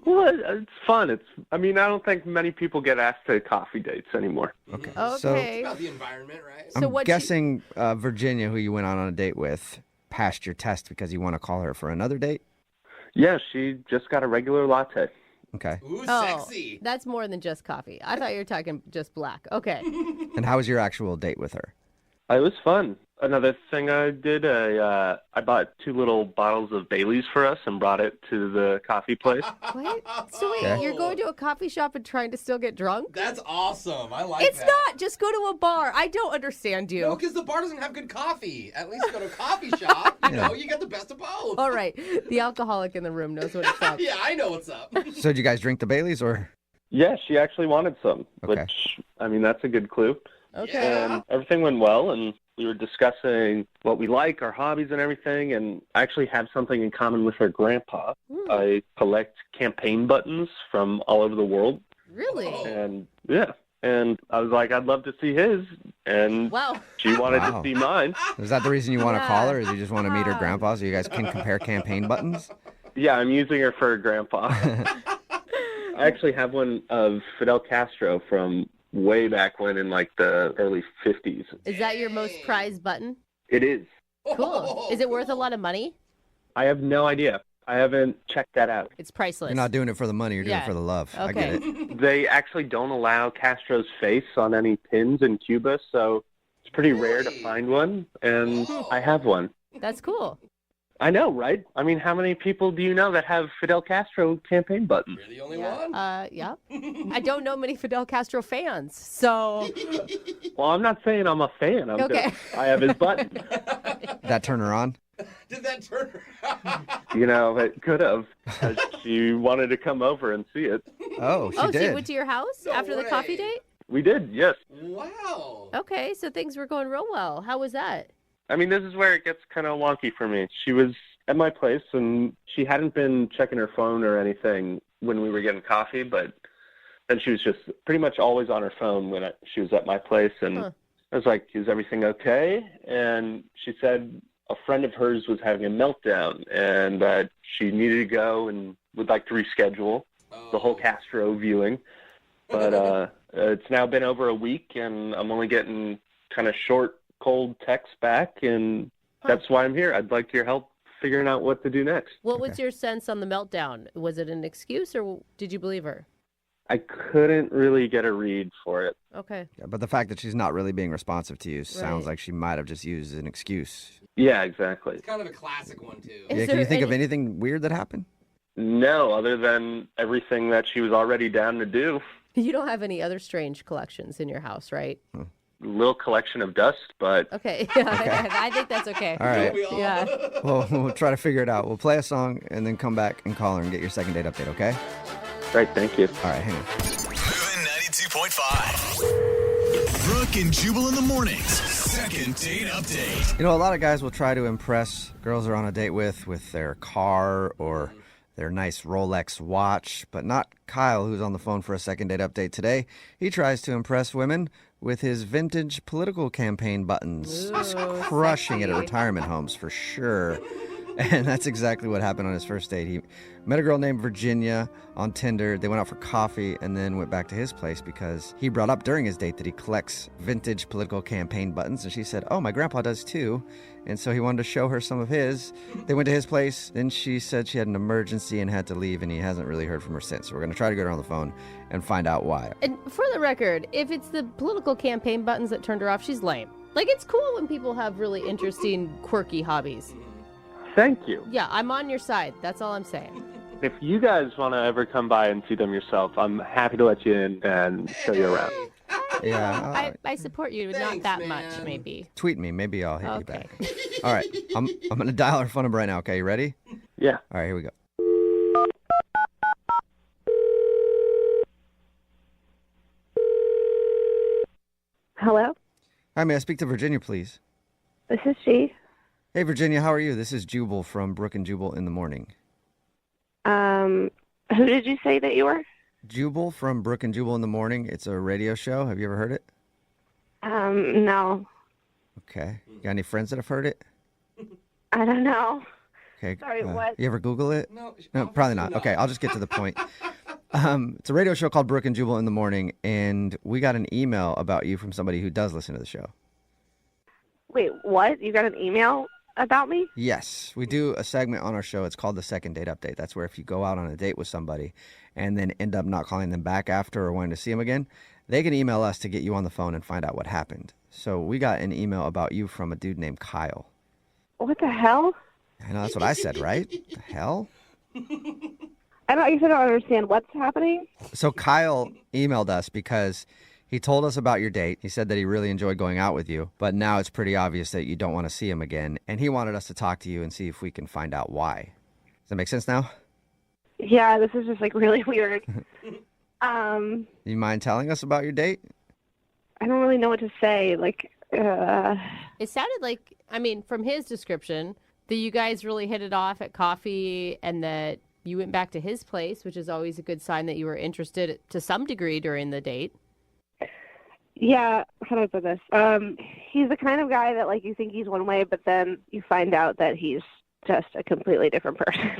Speaker 7: Well, it's fun. I mean, I don't think many people get asked to coffee dates anymore.
Speaker 2: Okay.
Speaker 19: Okay.
Speaker 21: About the environment, right?
Speaker 2: I'm guessing Virginia, who you went on a date with, passed your test because you want to call her for another date?
Speaker 7: Yeah, she just got a regular latte.
Speaker 2: Okay.
Speaker 21: Ooh,
Speaker 19: Oh,
Speaker 21: sexy.
Speaker 19: that's more than just coffee. I thought you were talking just black. Okay.
Speaker 2: And how was your actual date with her?
Speaker 7: It was fun. Another thing I did, I bought 2 little bottles of Bailey's for us and brought it to the coffee place.
Speaker 19: What? So wait,
Speaker 2: Okay.
Speaker 19: you're going to a coffee shop and trying to still get drunk?
Speaker 21: That's awesome. I like
Speaker 19: It's
Speaker 21: that.
Speaker 19: not. Just go to a bar. I don't understand you.
Speaker 21: No, because the bar doesn't have good coffee. At least go to a coffee shop. You know, you got the best of both.
Speaker 19: All right. The alcoholic in the room knows what it's up.
Speaker 21: Yeah, I know what's up.
Speaker 2: So did you guys drink the Baileys or?
Speaker 7: Yeah, she actually wanted some,
Speaker 2: Okay.
Speaker 7: which, I mean, that's a good clue.
Speaker 19: Okay.
Speaker 7: And everything went well, and we were discussing what we like, our hobbies and everything, and I actually have something in common with her grandpa. I collect campaign buttons from all over the world.
Speaker 19: Really?
Speaker 7: And, yeah. And I was like, I'd love to see his, and
Speaker 19: Wow.
Speaker 7: she wanted
Speaker 2: Wow.
Speaker 7: to see mine.
Speaker 2: Is that the reason you want to
Speaker 19: Yeah.
Speaker 2: call her? Is you just want to meet her grandpa so you guys can compare campaign buttons?
Speaker 7: Yeah, I'm using her for her grandpa. I actually have one of Fidel Castro from way back when in like the early 50s.
Speaker 19: Is that your most prized button?
Speaker 7: It is.
Speaker 19: Cool. Is it worth a lot of money?
Speaker 7: I have no idea. I haven't checked that out.
Speaker 19: It's priceless.
Speaker 2: You're not doing it for the money, you're doing
Speaker 19: Yeah.
Speaker 2: it for the love. I
Speaker 19: Okay.
Speaker 2: get it.
Speaker 7: They actually don't allow Castro's face on any pins in Cuba, so it's pretty rare to find one, and I have one.
Speaker 19: That's cool.
Speaker 7: I know, right? I mean, how many people do you know that have Fidel Castro campaign buttons?
Speaker 21: You're the only one.
Speaker 19: Yeah. I don't know many Fidel Castro fans, so
Speaker 7: Well, I'm not saying I'm a fan. I'm
Speaker 19: Okay.
Speaker 7: just, I have his button.
Speaker 2: That turn her on?
Speaker 21: Did that turn her?
Speaker 7: You know, it could have. She wanted to come over and see it.
Speaker 2: Oh, she
Speaker 19: she
Speaker 2: did.
Speaker 19: went to your house after the coffee date?
Speaker 7: We did, yes.
Speaker 21: Wow.
Speaker 19: Okay, so things were going real well. How was that?
Speaker 7: I mean, this is where it gets kind of wonky for me. She was at my place, and she hadn't been checking her phone or anything when we were getting coffee, but then she was just pretty much always on her phone when she was at my place, and I was like, is everything okay? And she said a friend of hers was having a meltdown, and that she needed to go and would like to reschedule the whole Castro viewing. But it's now been over a week, and I'm only getting kind of short, cold texts back, and that's why I'm here. I'd like your help figuring out what to do next.
Speaker 19: What was your sense on the meltdown? Was it an excuse or did you believe her?
Speaker 7: I couldn't really get a read for it.
Speaker 19: Okay.
Speaker 2: Yeah, but the fact that she's not really being responsive to you sounds
Speaker 19: Right.
Speaker 2: like she might have just used an excuse.
Speaker 7: Yeah, exactly.
Speaker 21: It's kind of a classic one, too.
Speaker 2: Yeah, can you think of anything weird that happened?
Speaker 7: No, other than everything that she was already down to do.
Speaker 19: You don't have any other strange collections in your house, right?
Speaker 7: Little collection of dust, but
Speaker 19: Okay. Yeah, I think that's okay.
Speaker 2: All right.
Speaker 19: Yeah.
Speaker 2: Well, we'll try to figure it out. We'll play a song and then come back and call her and get your second date update, okay?
Speaker 7: Great, thank you.
Speaker 2: All right, hang on.
Speaker 18: Moving 92.5. Brooke and Jubal in the mornings. Second date update.
Speaker 2: You know, a lot of guys will try to impress girls they're on a date with their car or their nice Rolex watch, but not Kyle, who's on the phone for a second date update today. He tries to impress women with his vintage political campaign buttons. He's crushing it at retirement homes for sure. And that's exactly what happened on his first date. He met a girl named Virginia on Tinder. They went out for coffee and then went back to his place because he brought up during his date that he collects vintage political campaign buttons. And she said, oh, my grandpa does too. And so he wanted to show her some of his. They went to his place. Then she said she had an emergency and had to leave, and he hasn't really heard from her since. So we're going to try to get her on the phone and find out why.
Speaker 19: And for the record, if it's the political campaign buttons that turned her off, she's lame. Like, it's cool when people have really interesting, quirky hobbies.
Speaker 7: Thank you.
Speaker 19: Yeah, I'm on your side. That's all I'm saying.
Speaker 7: If you guys want to ever come by and see them yourself, I'm happy to let you in and show you around.
Speaker 2: Yeah.
Speaker 19: I support you, but not that much, maybe.
Speaker 2: Tweet me. Maybe I'll hit you
Speaker 19: Okay.
Speaker 2: back. All right. I'm going to dial her phone number right now. Okay, you ready?
Speaker 7: Yeah.
Speaker 2: All right, here we go.
Speaker 22: Hello,
Speaker 2: Hi, may I speak to Virginia, please?
Speaker 22: this is she.
Speaker 2: Hey, Virginia, how are you? This is Jubal from Brooke and Jubal in the morning.
Speaker 22: Who did you say that you were?
Speaker 2: Jubal from Brooke and Jubal in the morning. It's a radio show. Have you ever heard it?
Speaker 22: No.
Speaker 2: Okay. You got any friends that have heard it?
Speaker 22: I don't know.
Speaker 2: Okay.
Speaker 22: Sorry, what?
Speaker 2: You ever Google it?
Speaker 21: No,
Speaker 2: probably not. Okay, I'll just get to the point. It's a radio show called Brooke and Jubal in the Morning, and we got an email about you from somebody who does listen to the show.
Speaker 22: Wait, what? You got an email about me?
Speaker 2: Yes, we do a segment on our show. It's called the Second Date Update. That's where if you go out on a date with somebody and then end up not calling them back after or wanting to see them again, they can email us to get you on the phone and find out what happened. So we got an email about you from a dude named Kyle.
Speaker 22: What the hell?
Speaker 2: I know, that's what I said, right? The hell?
Speaker 22: I guess I don't understand what's happening.
Speaker 2: So Kyle emailed us because he told us about your date. He said that he really enjoyed going out with you, but now it's pretty obvious that you don't want to see him again. And he wanted us to talk to you and see if we can find out why. Does that make sense now?
Speaker 22: Yeah, this is just like really weird.
Speaker 2: You mind telling us about your date?
Speaker 22: I don't really know what to say.
Speaker 19: It sounded like, I mean, from his description, that you guys really hit it off at coffee and that you went back to his place, which is always a good sign that you were interested to some degree during the date.
Speaker 22: Yeah, how do I put this? He's the kind of guy that, like, you think he's one way, but then you find out that he's just a completely different person.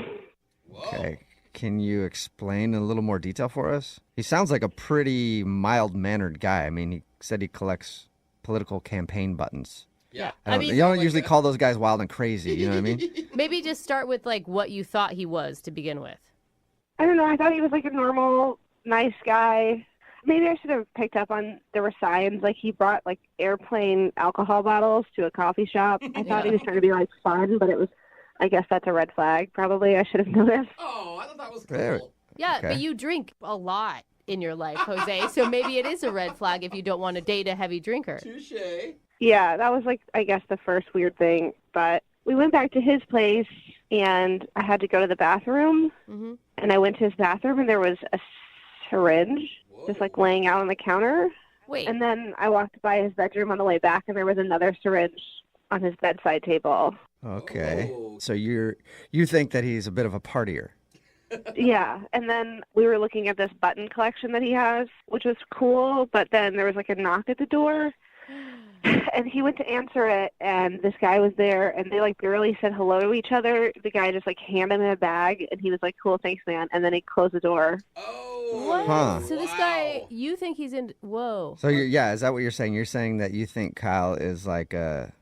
Speaker 2: Okay. Can you explain in a little more detail for us? He sounds like a pretty mild-mannered guy. I mean, he said he collects political campaign buttons.
Speaker 21: Yeah.
Speaker 2: You don't usually call those guys wild and crazy, you know what I mean?
Speaker 19: Maybe just start with, like, what you thought he was to begin with.
Speaker 22: I don't know. I thought he was, like, a normal, nice guy. Maybe I should have picked up on, there were signs, like he brought, like, airplane alcohol bottles to a coffee shop. I thought he was trying to be, like, fun, but it was, I guess that's a red flag, probably. I should have noticed.
Speaker 21: Oh, I thought that was
Speaker 2: cool.
Speaker 19: Yeah,
Speaker 2: Okay.
Speaker 19: but you drink a lot in your life, Jose, so maybe it is a red flag if you don't want to date a heavy drinker.
Speaker 21: Touche.
Speaker 22: Yeah, that was, like, I guess the first weird thing. But we went back to his place, and I had to go to the bathroom.
Speaker 19: Mm-hmm.
Speaker 22: And I went to his bathroom, and there was a syringe just, like, laying out on the counter.
Speaker 19: Wait.
Speaker 22: And then I walked by his bedroom on the way back, and there was another syringe on his bedside table.
Speaker 2: Okay. So you think that he's a bit of a partier?
Speaker 22: Yeah, and then we were looking at this button collection that he has, which was cool, but then there was, like, a knock at the door. And he went to answer it, and this guy was there, and they, like, barely said hello to each other. The guy just, like, handed him a bag, and he was like, cool, thanks, man. And then he closed the door.
Speaker 19: What?
Speaker 2: Huh.
Speaker 19: So this guy, you think he's in, whoa.
Speaker 2: So is that what you're saying? You're saying that you think Kyle is like a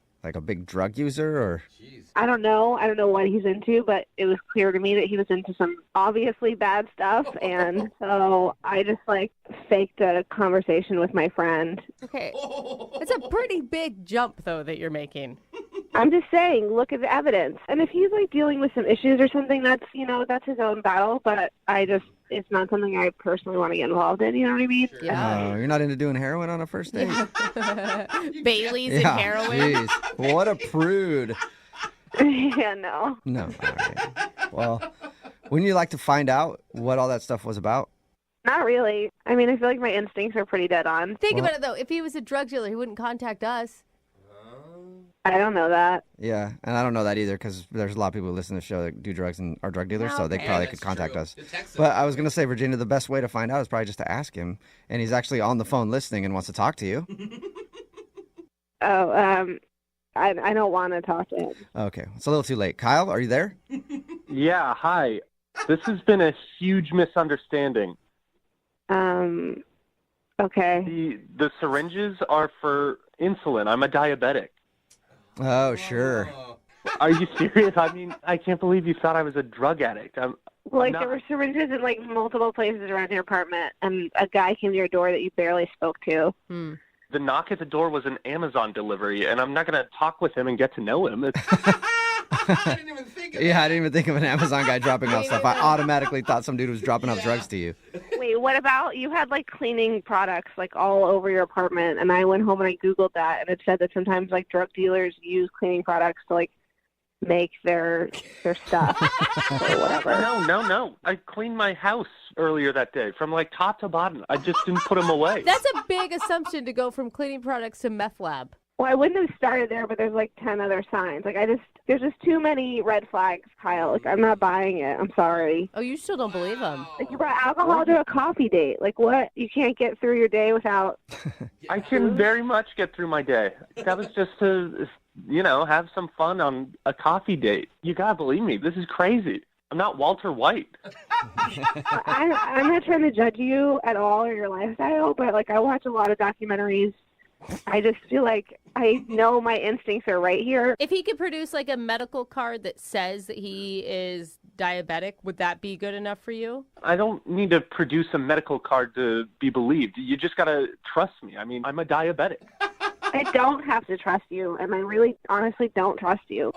Speaker 2: big drug user, or?
Speaker 22: I don't know. I don't know what he's into, but it was clear to me that he was into some obviously bad stuff, and so I just, like, faked a conversation with my friend.
Speaker 19: Okay. It's a pretty big jump, though, that you're making.
Speaker 22: I'm just saying, look at the evidence. And if he's, like, dealing with some issues or something, that's his own battle, but it's not something I personally want to get involved in, you know what I mean?
Speaker 2: Sure. You're not into doing heroin on a first date?
Speaker 19: Bailey's and heroin?
Speaker 2: Jeez. What a prude.
Speaker 22: Yeah, no.
Speaker 2: No. All right. Well, wouldn't you like to find out what all that stuff was about?
Speaker 22: Not really. I mean, I feel like my instincts are pretty dead on.
Speaker 19: Think about it, though. If he was a drug dealer, he wouldn't contact us.
Speaker 22: I don't know that.
Speaker 2: Yeah, and I don't know that either because there's a lot of people who listen to the show that do drugs and are drug dealers, so they probably could contact us. But I was going to say, Virginia, the best way to find out is probably just to ask him, and he's actually on the phone listening and wants to talk to you.
Speaker 22: I don't want to talk to him.
Speaker 2: Okay, it's a little too late. Kyle, are you there?
Speaker 7: Yeah, hi. This has been a huge misunderstanding.
Speaker 22: Okay.
Speaker 7: The syringes are for insulin. I'm a diabetic.
Speaker 2: Oh, sure.
Speaker 7: Are you serious? I mean, I can't believe you thought I was a drug addict.
Speaker 22: There were syringes in, like, multiple places around your apartment, and a guy came to your door that you barely spoke to.
Speaker 7: The knock at the door was an Amazon delivery, and I'm not going to talk with him and get to know him.
Speaker 2: I didn't even think of an Amazon guy dropping off stuff. I automatically thought some dude was dropping off drugs to you.
Speaker 22: Wait, what about, you had, like, cleaning products, like, all over your apartment, and I went home and I Googled that, and it said that sometimes, like, drug dealers use cleaning products to, like, make their stuff or whatever.
Speaker 7: No. I cleaned my house earlier that day from, like, top to bottom. I just didn't put them away.
Speaker 19: That's a big assumption to go from cleaning products to meth lab.
Speaker 22: Well, I wouldn't have started there, but there's like 10 other signs. There's just too many red flags, Kyle. Like, I'm not buying it. I'm sorry.
Speaker 19: Oh, you still don't believe him?
Speaker 22: Like, you brought alcohol to a coffee date. Like, what? You can't get through your day without...
Speaker 7: I can very much get through my day. That was just to, have some fun on a coffee date. You gotta believe me. This is crazy. I'm not Walter White.
Speaker 22: I'm not trying to judge you at all or your lifestyle, but, like, I watch a lot of documentaries. I just feel like I know my instincts are right here.
Speaker 19: If he could produce like a medical card that says that he is diabetic, would that be good enough for you?
Speaker 7: I don't need to produce a medical card to be believed. You just got to trust me. I mean, I'm a diabetic.
Speaker 22: I don't have to trust you, and I really honestly don't trust you.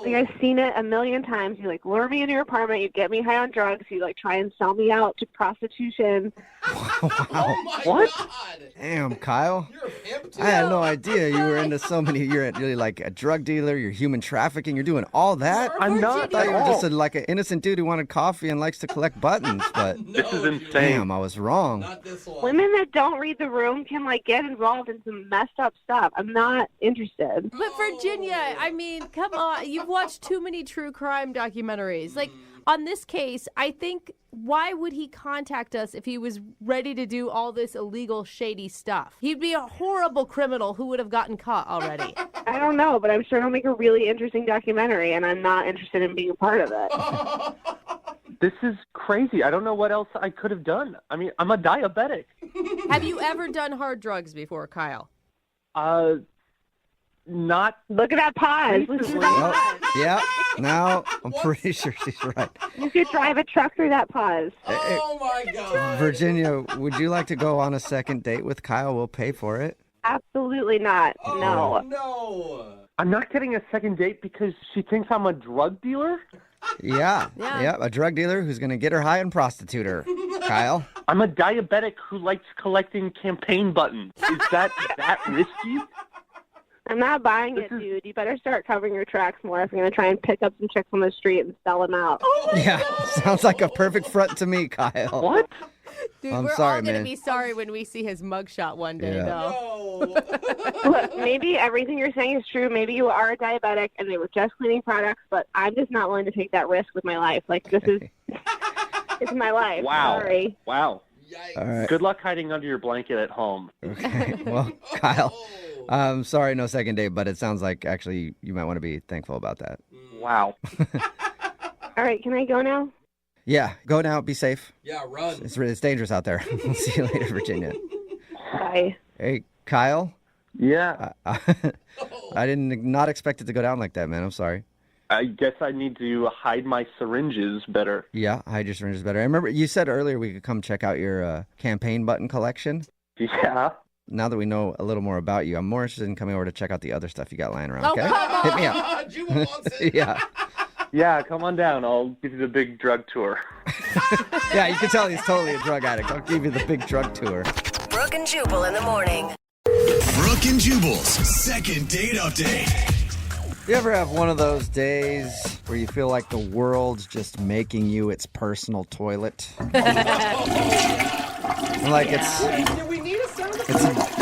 Speaker 22: Like, I've seen it a million times. You, like, lure me into your apartment, you get me high on drugs, you, like, try and sell me out to prostitution.
Speaker 2: Wow.
Speaker 7: What?
Speaker 2: Damn, Kyle. I had no idea you were into so many. You're really like a drug dealer, you're human trafficking, you're doing all that?
Speaker 7: I'm not.
Speaker 2: I thought you were just like an innocent dude who wanted coffee and likes to collect buttons, but
Speaker 7: This is insane.
Speaker 2: damn, I was wrong.
Speaker 22: Women that don't read the room can, like, get involved in some messed up stuff. I'm not interested.
Speaker 19: But Virginia, I mean, come on. You've watched too many true crime documentaries. Like, on this case, I think, why would he contact us if he was ready to do all this illegal, shady stuff? He'd be a horrible criminal who would have gotten caught already.
Speaker 22: I don't know, but I'm sure it'll make a really interesting documentary, and I'm not interested in being a part of it.
Speaker 7: This is crazy. I don't know what else I could have done. I mean, I'm a diabetic.
Speaker 19: Have you ever done hard drugs before, Kyle?
Speaker 7: Not.
Speaker 22: Look at that pause. Listen to that pause.
Speaker 2: Yeah, now I'm pretty sure she's right.
Speaker 22: You could drive a truck through that pause.
Speaker 21: Oh, my God.
Speaker 2: Virginia, would you like to go on a second date with Kyle? We'll pay for it.
Speaker 22: Absolutely not. No.
Speaker 21: No.
Speaker 7: I'm not getting a second date because she thinks I'm a drug dealer?
Speaker 2: Yeah, a drug dealer who's going to get her high and prostitute her. Kyle?
Speaker 7: I'm a diabetic who likes collecting campaign buttons. Is that risky?
Speaker 22: I'm not buying it, dude. You better start covering your tracks more if you're going to try and pick up some chicks on the street and sell them out.
Speaker 2: Yeah, sounds like a perfect front to me, Kyle.
Speaker 7: What?
Speaker 19: Dude,
Speaker 2: I'm
Speaker 19: we're
Speaker 2: sorry,
Speaker 19: all going to
Speaker 2: man.
Speaker 19: be sorry when we see his mugshot one day,
Speaker 2: Yeah.
Speaker 19: though.
Speaker 22: Look, maybe everything you're saying is true. Maybe you are a diabetic and they were just cleaning products, but I'm just not willing to take that risk with my life. Like, this is it's my life.
Speaker 7: Wow.
Speaker 22: Sorry.
Speaker 7: Wow.
Speaker 2: All right.
Speaker 7: Good luck hiding under your blanket at home.
Speaker 2: Okay, well, Kyle, sorry, no second date, but it sounds like actually you might want to be thankful about that.
Speaker 7: Wow.
Speaker 22: All right, can I go now?
Speaker 2: Yeah, go now, be safe.
Speaker 21: Yeah, run.
Speaker 2: It's dangerous out there. We'll see you later, Virginia.
Speaker 22: Bye.
Speaker 2: Hey, Kyle?
Speaker 7: Yeah.
Speaker 2: I didn't not expect it to go down like that, man. I'm sorry.
Speaker 7: I guess I need to hide my syringes better.
Speaker 2: Yeah, hide your syringes better. I remember you said earlier we could come check out your campaign button collection.
Speaker 7: Yeah.
Speaker 2: Now that we know a little more about you, I'm more interested in coming over to check out the other stuff you got lying around, okay?
Speaker 19: come on.
Speaker 2: Hit me up.
Speaker 21: Jubal wants it.
Speaker 2: Yeah.
Speaker 7: Yeah, come on down. I'll give you the big drug tour.
Speaker 2: Yeah, you can tell he's totally a drug addict. I'll give you the big drug tour.
Speaker 1: Brooke and Jubal in the morning.
Speaker 18: Brooke and Jubal's second date update.
Speaker 2: You ever have one of those days where you feel like the world's just making you its personal toilet? Like
Speaker 21: Do we need a sound effect?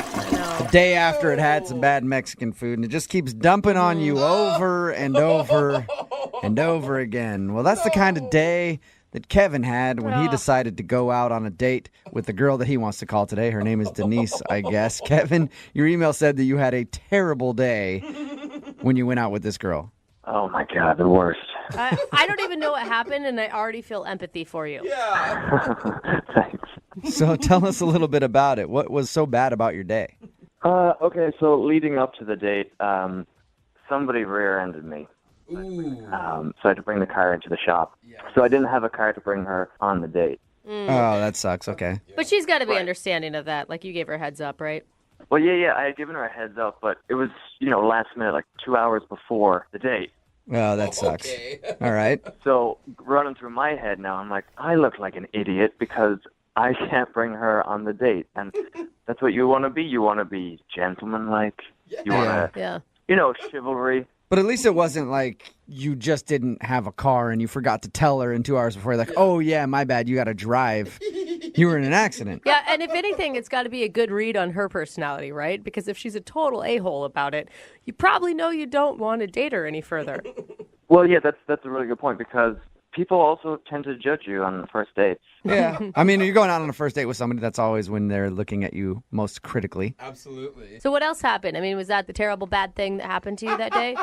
Speaker 2: it's a day after it had some bad Mexican food, and it just keeps dumping on you over and over and over again. Well, that's the kind of day that Kevin had when he decided to go out on a date with the girl that he wants to call today. Her name is Denise, I guess. Kevin, your email said that you had a terrible day when you went out with this girl.
Speaker 4: Oh, my God, the worst.
Speaker 19: I don't even know what happened, and I already feel empathy for you.
Speaker 21: Yeah.
Speaker 4: Thanks.
Speaker 2: So tell us a little bit about it. What was so bad about your day?
Speaker 4: Okay, so leading up to the date, somebody rear-ended me.
Speaker 21: Ooh.
Speaker 4: So I had to bring the car into the shop. So I didn't have a car to bring her on the date.
Speaker 2: Oh, that sucks. Okay.
Speaker 19: But she's got to be understanding of that. Like, you gave her a heads up, right?
Speaker 4: Well, yeah, I had given her a heads up, but it was, last minute, like 2 hours before the date.
Speaker 2: Oh, that sucks.
Speaker 21: Okay.
Speaker 2: All right.
Speaker 4: So running through my head now, I'm like, I look like an idiot because I can't bring her on the date. And that's what you want to be. You want to be gentlemanlike. You want to, chivalry.
Speaker 2: But at least it wasn't like you just didn't have a car and you forgot to tell her in 2 hours before. Like, oh, yeah, my bad. You got to drive.
Speaker 8: You were in an accident.
Speaker 19: Yeah, and if anything, it's got to be a good read on her personality, right? Because if she's a total a-hole about it, you probably know you don't want to date her any further.
Speaker 3: Well, yeah, that's a really good point because people also tend to judge you on the first dates.
Speaker 8: Yeah. I mean, you're going out on a first date with somebody, that's always when they're looking at you most critically.
Speaker 21: Absolutely.
Speaker 19: So what else happened? I mean, was that the terrible bad thing that happened to you that day?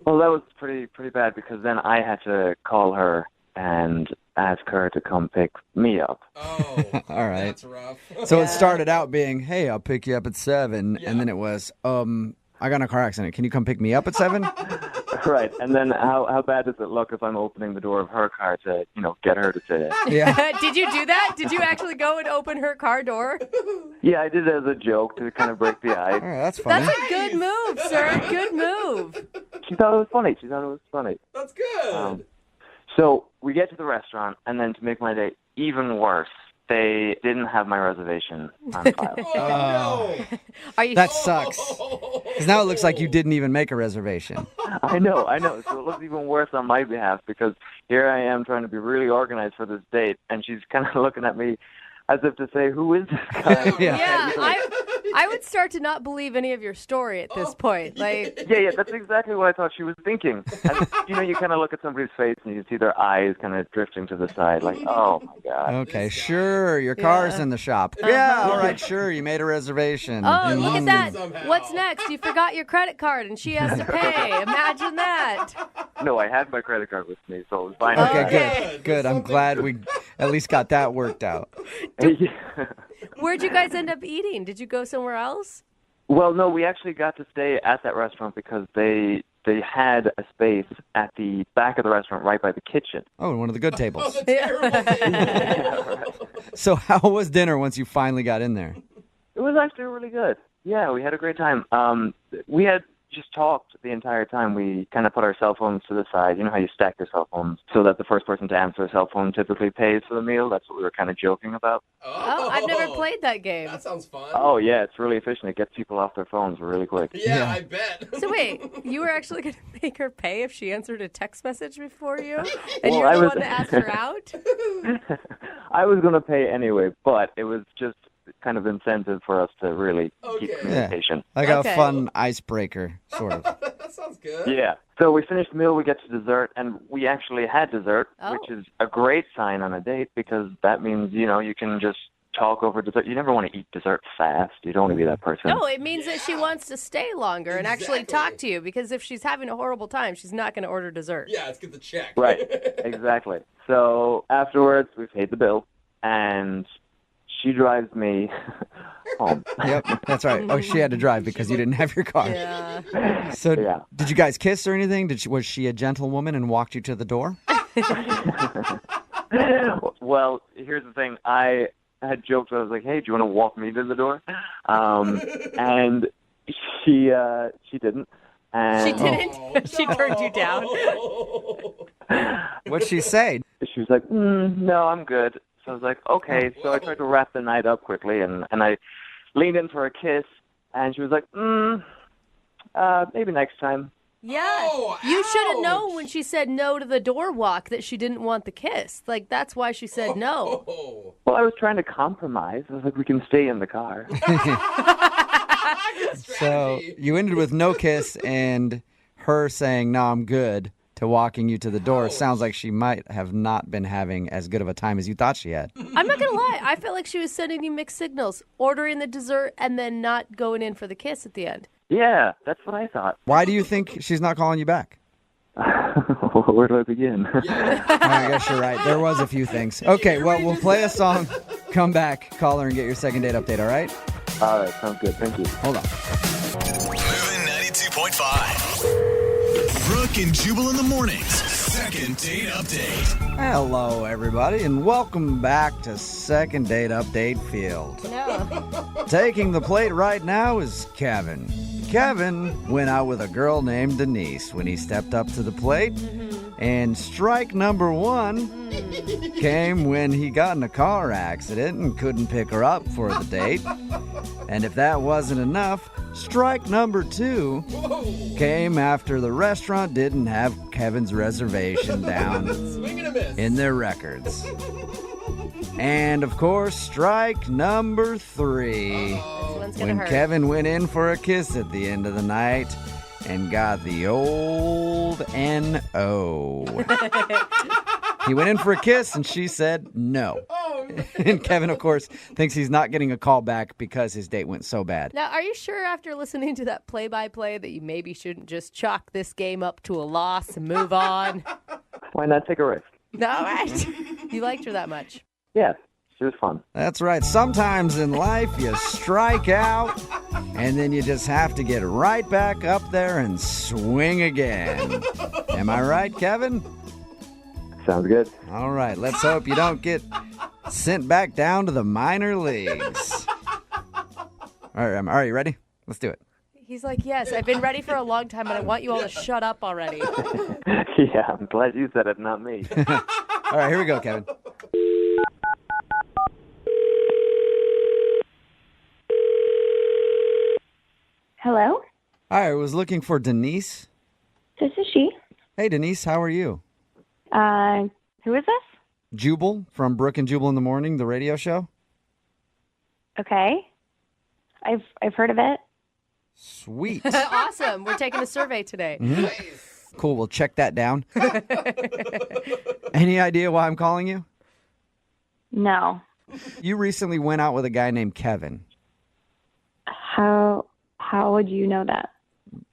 Speaker 3: Well, that was pretty bad because then I had to call her and ask her to come pick me up.
Speaker 21: Oh,
Speaker 8: all right.
Speaker 21: That's rough.
Speaker 8: So it started out being, hey, I'll pick you up at 7. And then it was, I got in a car accident. Can you come pick me up at 7?
Speaker 3: Right. And then how bad does it look if I'm opening the door of her car to, get her to sit in?
Speaker 8: Yeah.
Speaker 19: Did you do that? Did you actually go and open her car door?
Speaker 3: Yeah, I did it as a joke to kind of break the ice.
Speaker 8: All right, that's funny.
Speaker 19: That's a good move, sir. Good move.
Speaker 3: She thought it was funny.
Speaker 21: That's good.
Speaker 3: So we get to the restaurant, and then to make my day even worse, they didn't have my reservation on file.
Speaker 8: That sucks. Because now it looks like you didn't even make a reservation.
Speaker 3: I know. So it looks even worse on my behalf because here I am trying to be really organized for this date, and she's kind of looking at me as if to say, who is this guy?
Speaker 19: Yeah, I would start to not believe any of your story at this point. Like,
Speaker 3: Yeah, that's exactly what I thought she was thinking. And, you kind of look at somebody's face and you see their eyes kind of drifting to the side, like, oh my God.
Speaker 8: Okay, sure, your car's in the shop. Yeah, all right, sure, you made a reservation.
Speaker 19: oh, look at that. What's next? You forgot your credit card and she has to pay. Imagine that.
Speaker 3: No, I had my credit card with me, so it was fine.
Speaker 8: Okay, good. I'm glad we at least got that worked out.
Speaker 19: Where'd you guys end up eating? Did you go somewhere else?
Speaker 3: Well, no, we actually got to stay at that restaurant because they had a space at the back of the restaurant right by the kitchen.
Speaker 8: Oh, one of the good tables.
Speaker 3: Yeah, right.
Speaker 8: So how was dinner once you finally got in there?
Speaker 3: It was actually really good. Yeah, we had a great time. We had just talked the entire time. We kind of put our cell phones to the side. You know how you stack your cell phones so that the first person to answer a cell phone typically pays for the meal? That's what we were kind of joking about.
Speaker 19: Oh, I've never played that game.
Speaker 21: That sounds fun.
Speaker 3: Oh, yeah, it's really efficient. It gets people off their phones really quick.
Speaker 21: Yeah, I bet.
Speaker 19: So wait, you were actually going to make her pay if she answered a text message before you? And
Speaker 3: Well,
Speaker 19: you're
Speaker 3: I
Speaker 19: the
Speaker 3: was-
Speaker 19: one that asked her out?
Speaker 3: I was going to pay anyway, but it was just kind of incentive for us to really keep communication.
Speaker 8: Like a fun icebreaker, sort of.
Speaker 21: That sounds good.
Speaker 3: Yeah. So we finished the meal, we get to dessert, and we actually had dessert, which is a great sign on a date because that means, you can just talk over dessert. You never want to eat dessert fast. You don't want to be that person.
Speaker 19: No, it means that she wants to stay longer and actually talk to you because if she's having a horrible time, she's not going to order dessert.
Speaker 21: Yeah, let's get the check.
Speaker 3: Right. Exactly. So afterwards, we paid the bill, and she drives me home.
Speaker 8: Yep, that's right. Oh, she had to drive because you didn't have your car.
Speaker 19: Yeah.
Speaker 8: So did you guys kiss or anything? Was she a gentlewoman and walked you to the door?
Speaker 3: Well, here's the thing. I had joked. I was like, "Hey, do you want to walk me to the door?" And she didn't. And
Speaker 19: She didn't? She turned you down?
Speaker 8: What'd she say?
Speaker 3: She was like, "No, I'm good." So I was like, "Okay." So I tried to wrap the night up quickly, and I leaned in for a kiss, and she was like, "Maybe next time."
Speaker 19: Yeah. You should have known when she said no to the door walk that she didn't want the kiss. Like, that's why she said no.
Speaker 3: Well, I was trying to compromise. I was like, "We can stay in the car."
Speaker 8: So you ended with no kiss and her saying, "No, I'm good," to walking you to the door. Sounds like she might have not been having as good of a time as you thought she had.
Speaker 19: I'm not going to lie. I felt like she was sending you mixed signals, ordering the dessert and then not going in for the kiss at the end.
Speaker 3: Yeah, that's what I thought.
Speaker 8: Why do you think she's not calling you back?
Speaker 3: Where do I begin?
Speaker 8: I guess you're right. There was a few things. Okay, well, we'll play a song, come back, call her, and get your second date update, all right?
Speaker 3: All right, sounds good. Thank you.
Speaker 8: Hold on.
Speaker 18: Moving 92.5. Brooke and Jubal in the mornings. Second date update.
Speaker 8: Hello, everybody, and welcome back to Second Date Update Field.
Speaker 19: No.
Speaker 8: Taking the plate right now is Kevin. Kevin went out with a girl named Denise when he stepped up to the plate. And strike number one came when he got in a car accident and couldn't pick her up for the date. And if that wasn't enough, strike number two came after the restaurant didn't have Kevin's reservation down in their records. And, of course, strike number 3.
Speaker 19: One's gonna
Speaker 8: When
Speaker 19: hurt.
Speaker 8: Kevin went in for a kiss at the end of the night and got the old N.O. He went in for a kiss, and she said no. And Kevin, of course, thinks he's not getting a call back because his date went so bad.
Speaker 19: Now, are you sure after listening to that play-by-play that you maybe shouldn't just chalk this game up to a loss and move on?
Speaker 10: Why not take a risk?
Speaker 19: All right. You liked her that much.
Speaker 10: Yes, she was fun.
Speaker 8: That's right. Sometimes in life you strike out, and then you just have to get right back up there and swing again. Am I right, Kevin?
Speaker 10: Sounds good.
Speaker 8: All right. Let's hope you don't get sent back down to the minor leagues. All right, you ready? Let's do it.
Speaker 19: He's like, yes, I've been ready for a long time, and I want you all to shut up already.
Speaker 10: Yeah, I'm glad you said it, not me.
Speaker 8: All right, here we go, Kevin.
Speaker 22: Hello?
Speaker 8: Hi, I was looking for Denise.
Speaker 22: This is she.
Speaker 8: Hey, Denise, how are you?
Speaker 22: Who is this?
Speaker 8: Jubal from Brooke and Jubal in the Morning, the radio show.
Speaker 22: Okay. I've heard of it.
Speaker 8: Sweet.
Speaker 19: Awesome. We're taking a survey today.
Speaker 8: Mhm. Cool, we'll check that down. Any idea why I'm calling you?
Speaker 22: No.
Speaker 8: You recently went out with a guy named Kevin.
Speaker 22: How would you know that?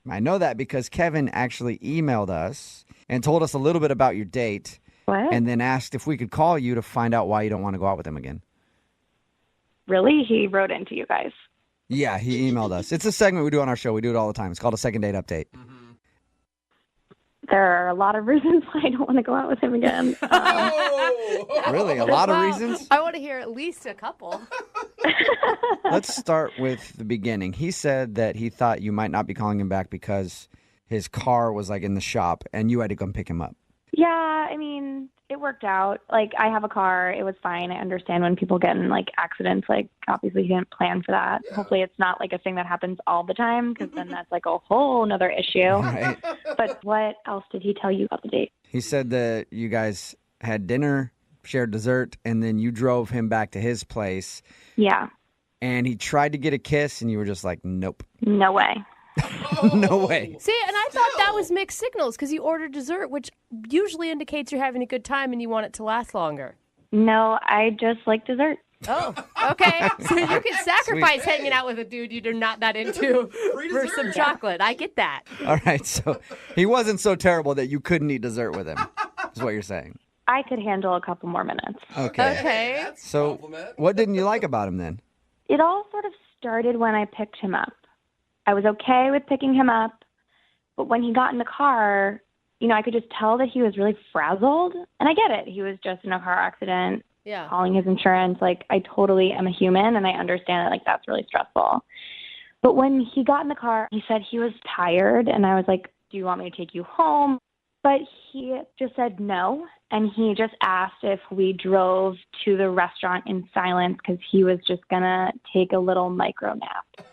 Speaker 8: I know that because Kevin actually emailed us and told us a little bit about your date.
Speaker 22: What?
Speaker 8: And then asked if we could call you to find out why you don't want to go out with him again.
Speaker 22: Really? He wrote into you guys.
Speaker 8: Yeah, he emailed us. It's a segment we do on our show. We do it all the time. It's called a second date update.
Speaker 22: There are a lot of reasons why I don't want to go out with him again.
Speaker 8: Really? A lot of
Speaker 19: Well,
Speaker 8: reasons?
Speaker 19: I want to hear at least a couple.
Speaker 8: Let's start with the beginning. He said that he thought you might not be calling him back because his car was like in the shop and you had to come pick him up.
Speaker 22: Yeah, I mean, it worked out. Like, I have a car. It was fine. I understand when people get in, like, accidents. Like, obviously, he didn't plan for that. Yeah. Hopefully, it's not, like, a thing that happens all the time, because then that's, like, a whole nother issue.
Speaker 8: Right.
Speaker 22: But what else did he tell you about the date?
Speaker 8: He said that you guys had dinner, shared dessert, and then you drove him back to his place.
Speaker 22: Yeah.
Speaker 8: And he tried to get a kiss, and you were just like, nope.
Speaker 22: No way.
Speaker 8: No way.
Speaker 19: See, and I thought that was mixed signals because you ordered dessert, which usually indicates you're having a good time and you want it to last longer.
Speaker 22: No, I just like dessert.
Speaker 19: Oh, okay. So you can sacrifice hanging out with a dude you're not that into for some chocolate. I get that.
Speaker 8: All right, so he wasn't so terrible that you couldn't eat dessert with him, is what you're saying.
Speaker 22: I could handle a couple more minutes.
Speaker 8: Okay. So what didn't you like about him then?
Speaker 22: It all sort of started when I picked him up. I was okay with picking him up, but when he got in the car, you know, I could just tell that he was really frazzled. And I get it. He was just in a car accident, calling his insurance. Like, I totally am a human, and I understand that, like, that's really stressful. But when he got in the car, he said he was tired, and I was like, do you want me to take you home? But he just said no, and he just asked if we drove to the restaurant in silence because he was just going to take a little micro nap.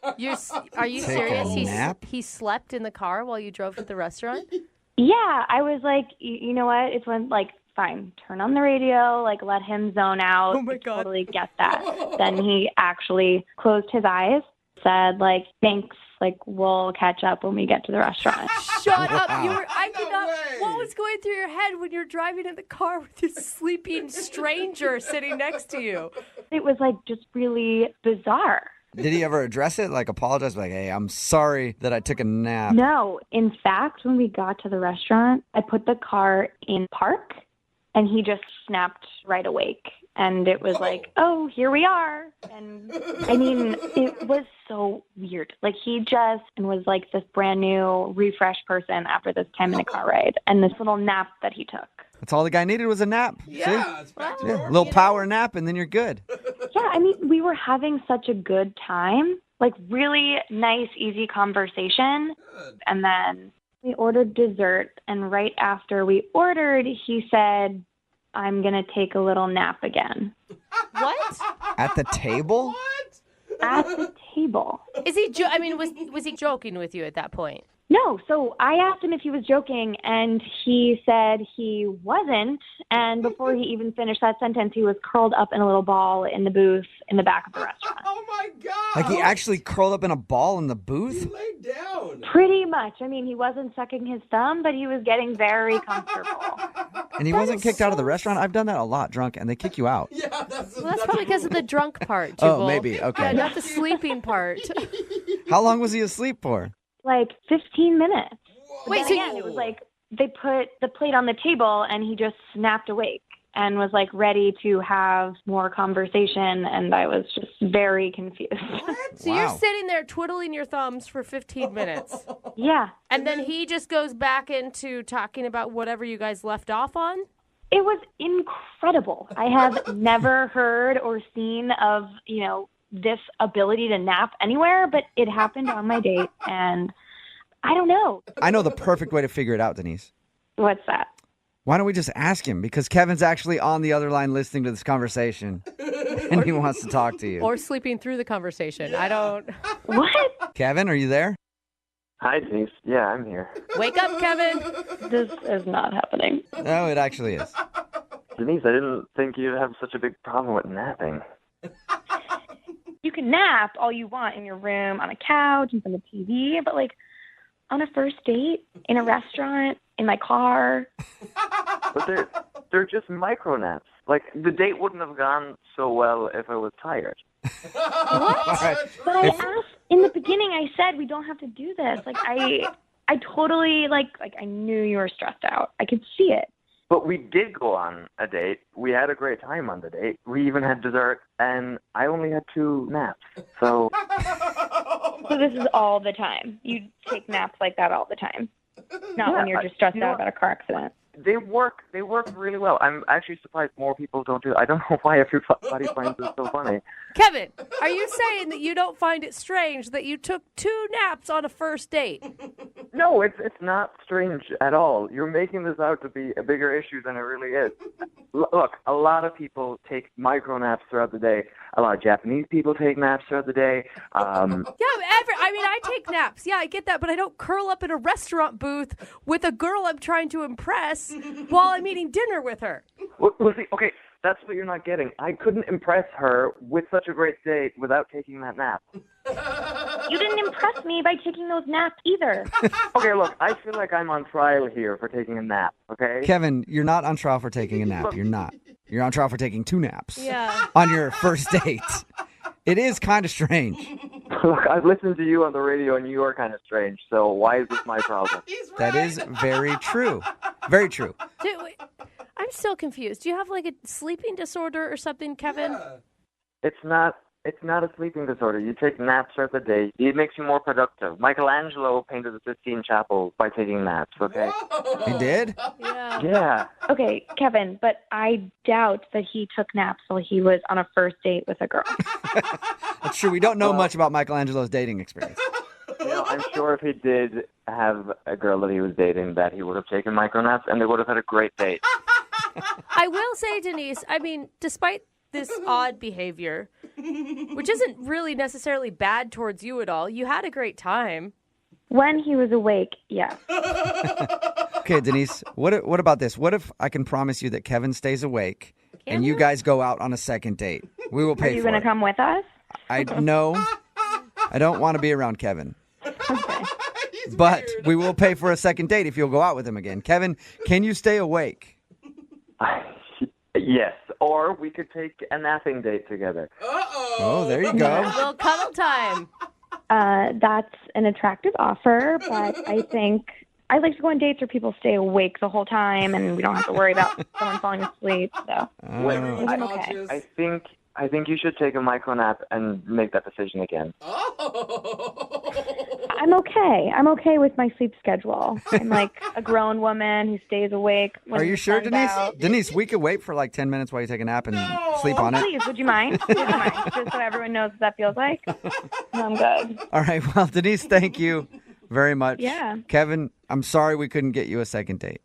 Speaker 19: Are you
Speaker 8: Take
Speaker 19: serious?
Speaker 8: a nap?
Speaker 19: He slept in the car while you drove to the restaurant?
Speaker 22: Yeah, I was like, you know what? It's when, like, fine, turn on the radio, like, let him zone out.
Speaker 19: Oh, my God.
Speaker 22: Totally get that. Then he actually closed his eyes, said, like, thanks, like, we'll catch up when we get to the restaurant.
Speaker 19: Shut up. I did not. What was going through your head when you're driving in the car with this sleeping stranger sitting next to you?
Speaker 22: It was, like, just really bizarre.
Speaker 8: Did he ever address it? Like apologize? Like, hey, I'm sorry that I took a nap.
Speaker 22: No. In fact, when we got to the restaurant, I put the car in park, and he just snapped right awake. And it was like, oh, here we are. And I mean, it was so weird. Like, he just was like this brand new refresh person after this 10-minute car ride and this little nap that he took.
Speaker 8: That's all the guy needed was a nap.
Speaker 21: Yeah, it's back to
Speaker 8: A little power nap, and then you're good.
Speaker 22: Yeah, I mean, we were having such a good time, like really nice, easy conversation.
Speaker 21: Good.
Speaker 22: And then we ordered dessert, and right after we ordered, he said, I'm going to take a little nap again.
Speaker 19: What?
Speaker 8: At the table?
Speaker 21: What?
Speaker 12: at the table.
Speaker 19: Is he? Was he joking with you at that point?
Speaker 12: No, so I asked him if he was joking, and he said he wasn't. And before he even finished that sentence, he was curled up in a little ball in the booth in the back of the restaurant.
Speaker 21: Oh my God!
Speaker 2: Like he actually curled up in a ball in the booth?
Speaker 21: Laid down.
Speaker 12: Pretty much. I mean, he wasn't sucking his thumb, but he was getting very comfortable.
Speaker 2: And he wasn't kicked out of the restaurant? I've done that a lot drunk, and they kick you out.
Speaker 21: Yeah, that's
Speaker 19: probably because of the drunk part, Jubal.
Speaker 2: Oh, maybe. Okay.
Speaker 19: Yeah, not the sleeping part.
Speaker 2: How long was he asleep for?
Speaker 12: Like 15 minutes.
Speaker 19: Wait,
Speaker 12: But
Speaker 19: so
Speaker 12: again, it was like they put the plate on the table, and he just snapped awake and was like ready to have more conversation, and I was just very confused.
Speaker 19: So you're sitting there twiddling your thumbs for 15 minutes.
Speaker 12: Yeah.
Speaker 19: And then he just goes back into talking about whatever you guys left off on?
Speaker 12: It was incredible. I have never heard or seen of, this ability to nap anywhere, but it happened on my date, and I don't know.
Speaker 2: I know the perfect way to figure it out, Denise.
Speaker 12: What's that?
Speaker 2: Why don't we just ask him? Because Kevin's actually on the other line listening to this conversation, and he wants to talk to you.
Speaker 19: Or sleeping through the conversation. I don't...
Speaker 12: What?
Speaker 2: Kevin, are you there?
Speaker 10: Hi, Denise. Yeah, I'm here.
Speaker 19: Wake up, Kevin.
Speaker 12: This is not happening.
Speaker 2: No, it actually is.
Speaker 10: Denise, I didn't think you'd have such a big problem with napping.
Speaker 12: You can nap all you want in your room, on a couch, in front of the TV, but like on a first date, in a restaurant, in my car.
Speaker 10: But they're just micro naps. Like, the date wouldn't have gone so well if I was tired.
Speaker 12: What?
Speaker 2: Right.
Speaker 12: But I asked in the beginning. I said we don't have to do this. Like I totally like I knew you were stressed out. I could see it.
Speaker 10: But we did go on a date. We had a great time on the date. We even had dessert, and I only had 2 naps. So
Speaker 12: this is all the time. You take naps like that all the time. Not when you're just stressed out about a car accident.
Speaker 10: They work really well. I'm actually surprised more people don't do it. I don't know why everybody finds it so funny.
Speaker 19: Kevin, are you saying that you don't find it strange that you took 2 naps on a first date?
Speaker 10: No, it's not strange at all. You're making this out to be a bigger issue than it really is. Look, a lot of people take micro naps throughout the day. A lot of Japanese people take naps throughout the day.
Speaker 19: I take naps. Yeah, I get that, but I don't curl up in a restaurant booth with a girl I'm trying to impress while I'm eating dinner with her.
Speaker 10: Well, see, okay, that's what you're not getting. I couldn't impress her with such a great date without taking that nap.
Speaker 12: You didn't impress me by taking those naps either.
Speaker 10: Okay, look, I feel like I'm on trial here for taking a nap, okay?
Speaker 2: Kevin, you're not on trial for taking a nap. You're not. You're on trial for taking 2 naps.
Speaker 19: Yeah.
Speaker 2: On your first date. It is kind of strange.
Speaker 10: Look, I've listened to you on the radio, and you are kind of strange, so why is this my problem?
Speaker 2: That is very true. Very true.
Speaker 19: I'm still confused. Do you have like a sleeping disorder or something, Kevin?
Speaker 10: Yeah. It's not a sleeping disorder. You take naps throughout the day. It makes you more productive. Michelangelo painted the Sistine Chapel by taking naps, okay?
Speaker 2: He did?
Speaker 19: Yeah.
Speaker 10: Yeah.
Speaker 12: Okay, Kevin, but I doubt that he took naps while he was on a first date with a girl.
Speaker 2: That's true. We don't know much about Michelangelo's dating experience.
Speaker 10: I'm sure if he did have a girl that he was dating, that he would have taken micro naps, and they would have had a great date.
Speaker 19: I will say, Denise, despite this odd behavior, which isn't really necessarily bad towards you at all, you had a great time.
Speaker 12: When he was awake, yeah.
Speaker 2: Okay, Denise, what about this? What if I can promise you that Kevin stays awake and you guys go out on a second date? We will pay for it.
Speaker 12: Are you going to come with us?
Speaker 2: No, I don't want to be around Kevin.
Speaker 12: Okay.
Speaker 2: But we will pay for a second date if you'll go out with him again. Kevin, can you stay awake?
Speaker 10: Yes, or we could take a napping date together.
Speaker 2: Oh, there you go.
Speaker 19: A little cuddle time.
Speaker 12: That's an attractive offer, but I think I like to go on dates where people stay awake the whole time and we don't have to worry about someone falling asleep. So I'm okay.
Speaker 10: I think you should take a micro nap and make that decision again.
Speaker 12: I'm okay. I'm okay with my sleep schedule. I'm like a grown woman who stays awake.
Speaker 2: Are you sure, Denise? Denise, we could wait for like 10 minutes while you take a nap and sleep on it.
Speaker 12: Please, would you mind? Just so everyone knows what that feels like. No, I'm good.
Speaker 2: All right. Well, Denise, thank you very much.
Speaker 12: Yeah.
Speaker 2: Kevin, I'm sorry we couldn't get you a second date.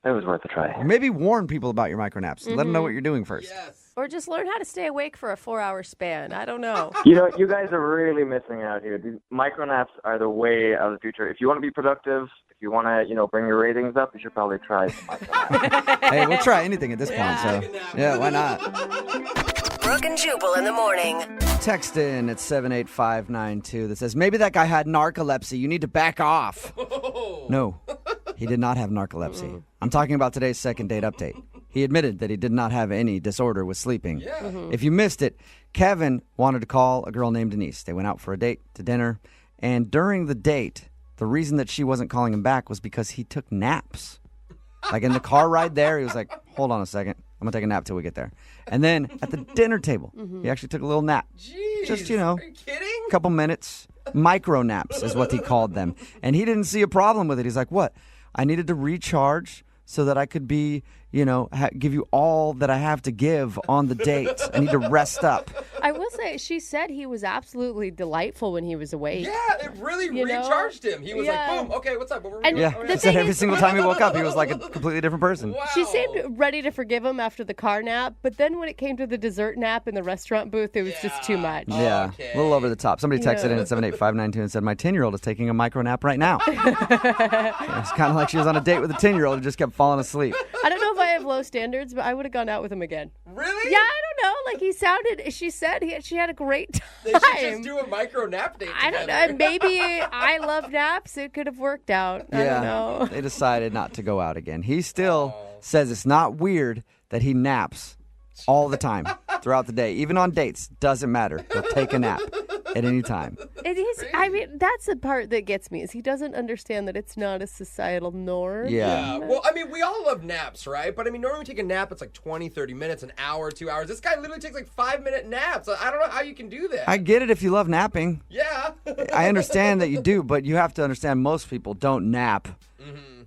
Speaker 10: It was worth a try.
Speaker 2: Maybe warn people about your micro naps. Let them know what you're doing first.
Speaker 21: Yes.
Speaker 11: Or just learn how to stay awake for a 4-hour span. I don't know.
Speaker 10: You know, you guys are really missing out here. These micro naps are the way of the future. If you want to be productive, if you want to, bring your ratings up, you should probably try some micro naps.
Speaker 2: Hey, we'll try anything at this point, so yeah, why not?
Speaker 1: Brooke and Jubal in the morning.
Speaker 2: Text in at 78592 that says, maybe that guy had narcolepsy. You need to back off. No, he did not have narcolepsy. I'm talking about today's second date update. He admitted that he did not have any disorder with sleeping. If you missed it, Kevin wanted to call a girl named Denise. They went out for a date to dinner. And during the date, the reason that she wasn't calling him back was because he took naps. Like in the car ride there, he was like, hold on a second. I'm going to take a nap till we get there. And then at the dinner table, he actually took a little nap.
Speaker 21: Jeez,
Speaker 2: just,
Speaker 21: are you kidding?
Speaker 2: a couple minutes. Micro naps is what he called them. And he didn't see a problem with it. He's like, what? I needed to recharge so that I could be, give you all that I have to give on the date. I need to rest up.
Speaker 11: I will say, she said he was absolutely delightful when he was awake.
Speaker 21: Yeah, it really recharged him. He was like, boom, okay, what's up? What were we doing?
Speaker 2: He said every single time he woke up, he was like a completely different person.
Speaker 21: Wow.
Speaker 11: She seemed ready to forgive him after the car nap, but then when it came to the dessert nap in the restaurant booth, it was just too much.
Speaker 2: Yeah, a little over the top. Somebody texted in at 78592 and said, my 10-year-old is taking a micro nap right now. It's kind of like she was on a date with a 10-year-old who just kept falling asleep.
Speaker 11: I don't know if I have low standards, but I would have gone out with him again.
Speaker 21: Really?
Speaker 11: Yeah, I don't know. Like she said she had a great time.
Speaker 21: They should just do a micro nap date
Speaker 11: I don't know. Maybe I love naps. It could have worked out. I don't know.
Speaker 2: They decided not to go out again. He still says it's not weird that he naps all the time throughout the day. Even on dates, doesn't matter. He'll take a nap at any time.
Speaker 11: It is. I mean, that's the part that gets me is he doesn't understand that it's not a societal norm.
Speaker 2: Yeah.
Speaker 21: Well, I mean, we all love naps, right? But I mean, normally we take a nap, it's like 20, 30 minutes, an hour, 2 hours. This guy literally takes like 5-minute naps. I don't know how you can do that.
Speaker 2: I get it if you love napping.
Speaker 21: Yeah.
Speaker 2: I understand that you do, but you have to understand most people don't nap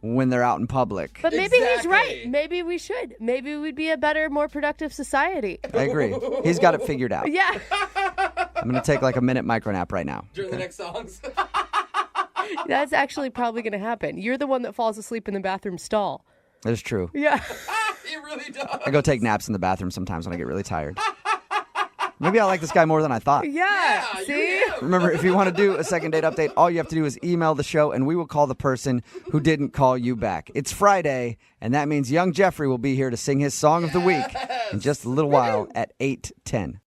Speaker 2: when they're out in public.
Speaker 11: But maybe he's right. Maybe we should. Maybe we'd be a better, more productive society.
Speaker 2: I agree. He's got it figured out.
Speaker 11: Yeah.
Speaker 2: I'm going to take like a minute micro nap right now.
Speaker 21: During the next songs.
Speaker 11: That's actually probably going to happen. You're the one that falls asleep in the bathroom stall.
Speaker 2: That is true.
Speaker 11: Yeah.
Speaker 21: He really does.
Speaker 2: I go take naps in the bathroom sometimes when I get really tired. Maybe I like this guy more than I thought.
Speaker 11: Yeah. See?
Speaker 2: Remember, if you want to do a second date update, all you have to do is email the show, and we will call the person who didn't call you back. It's Friday, and that means young Jeffrey will be here to sing his song of the week in just a little while at 8:10.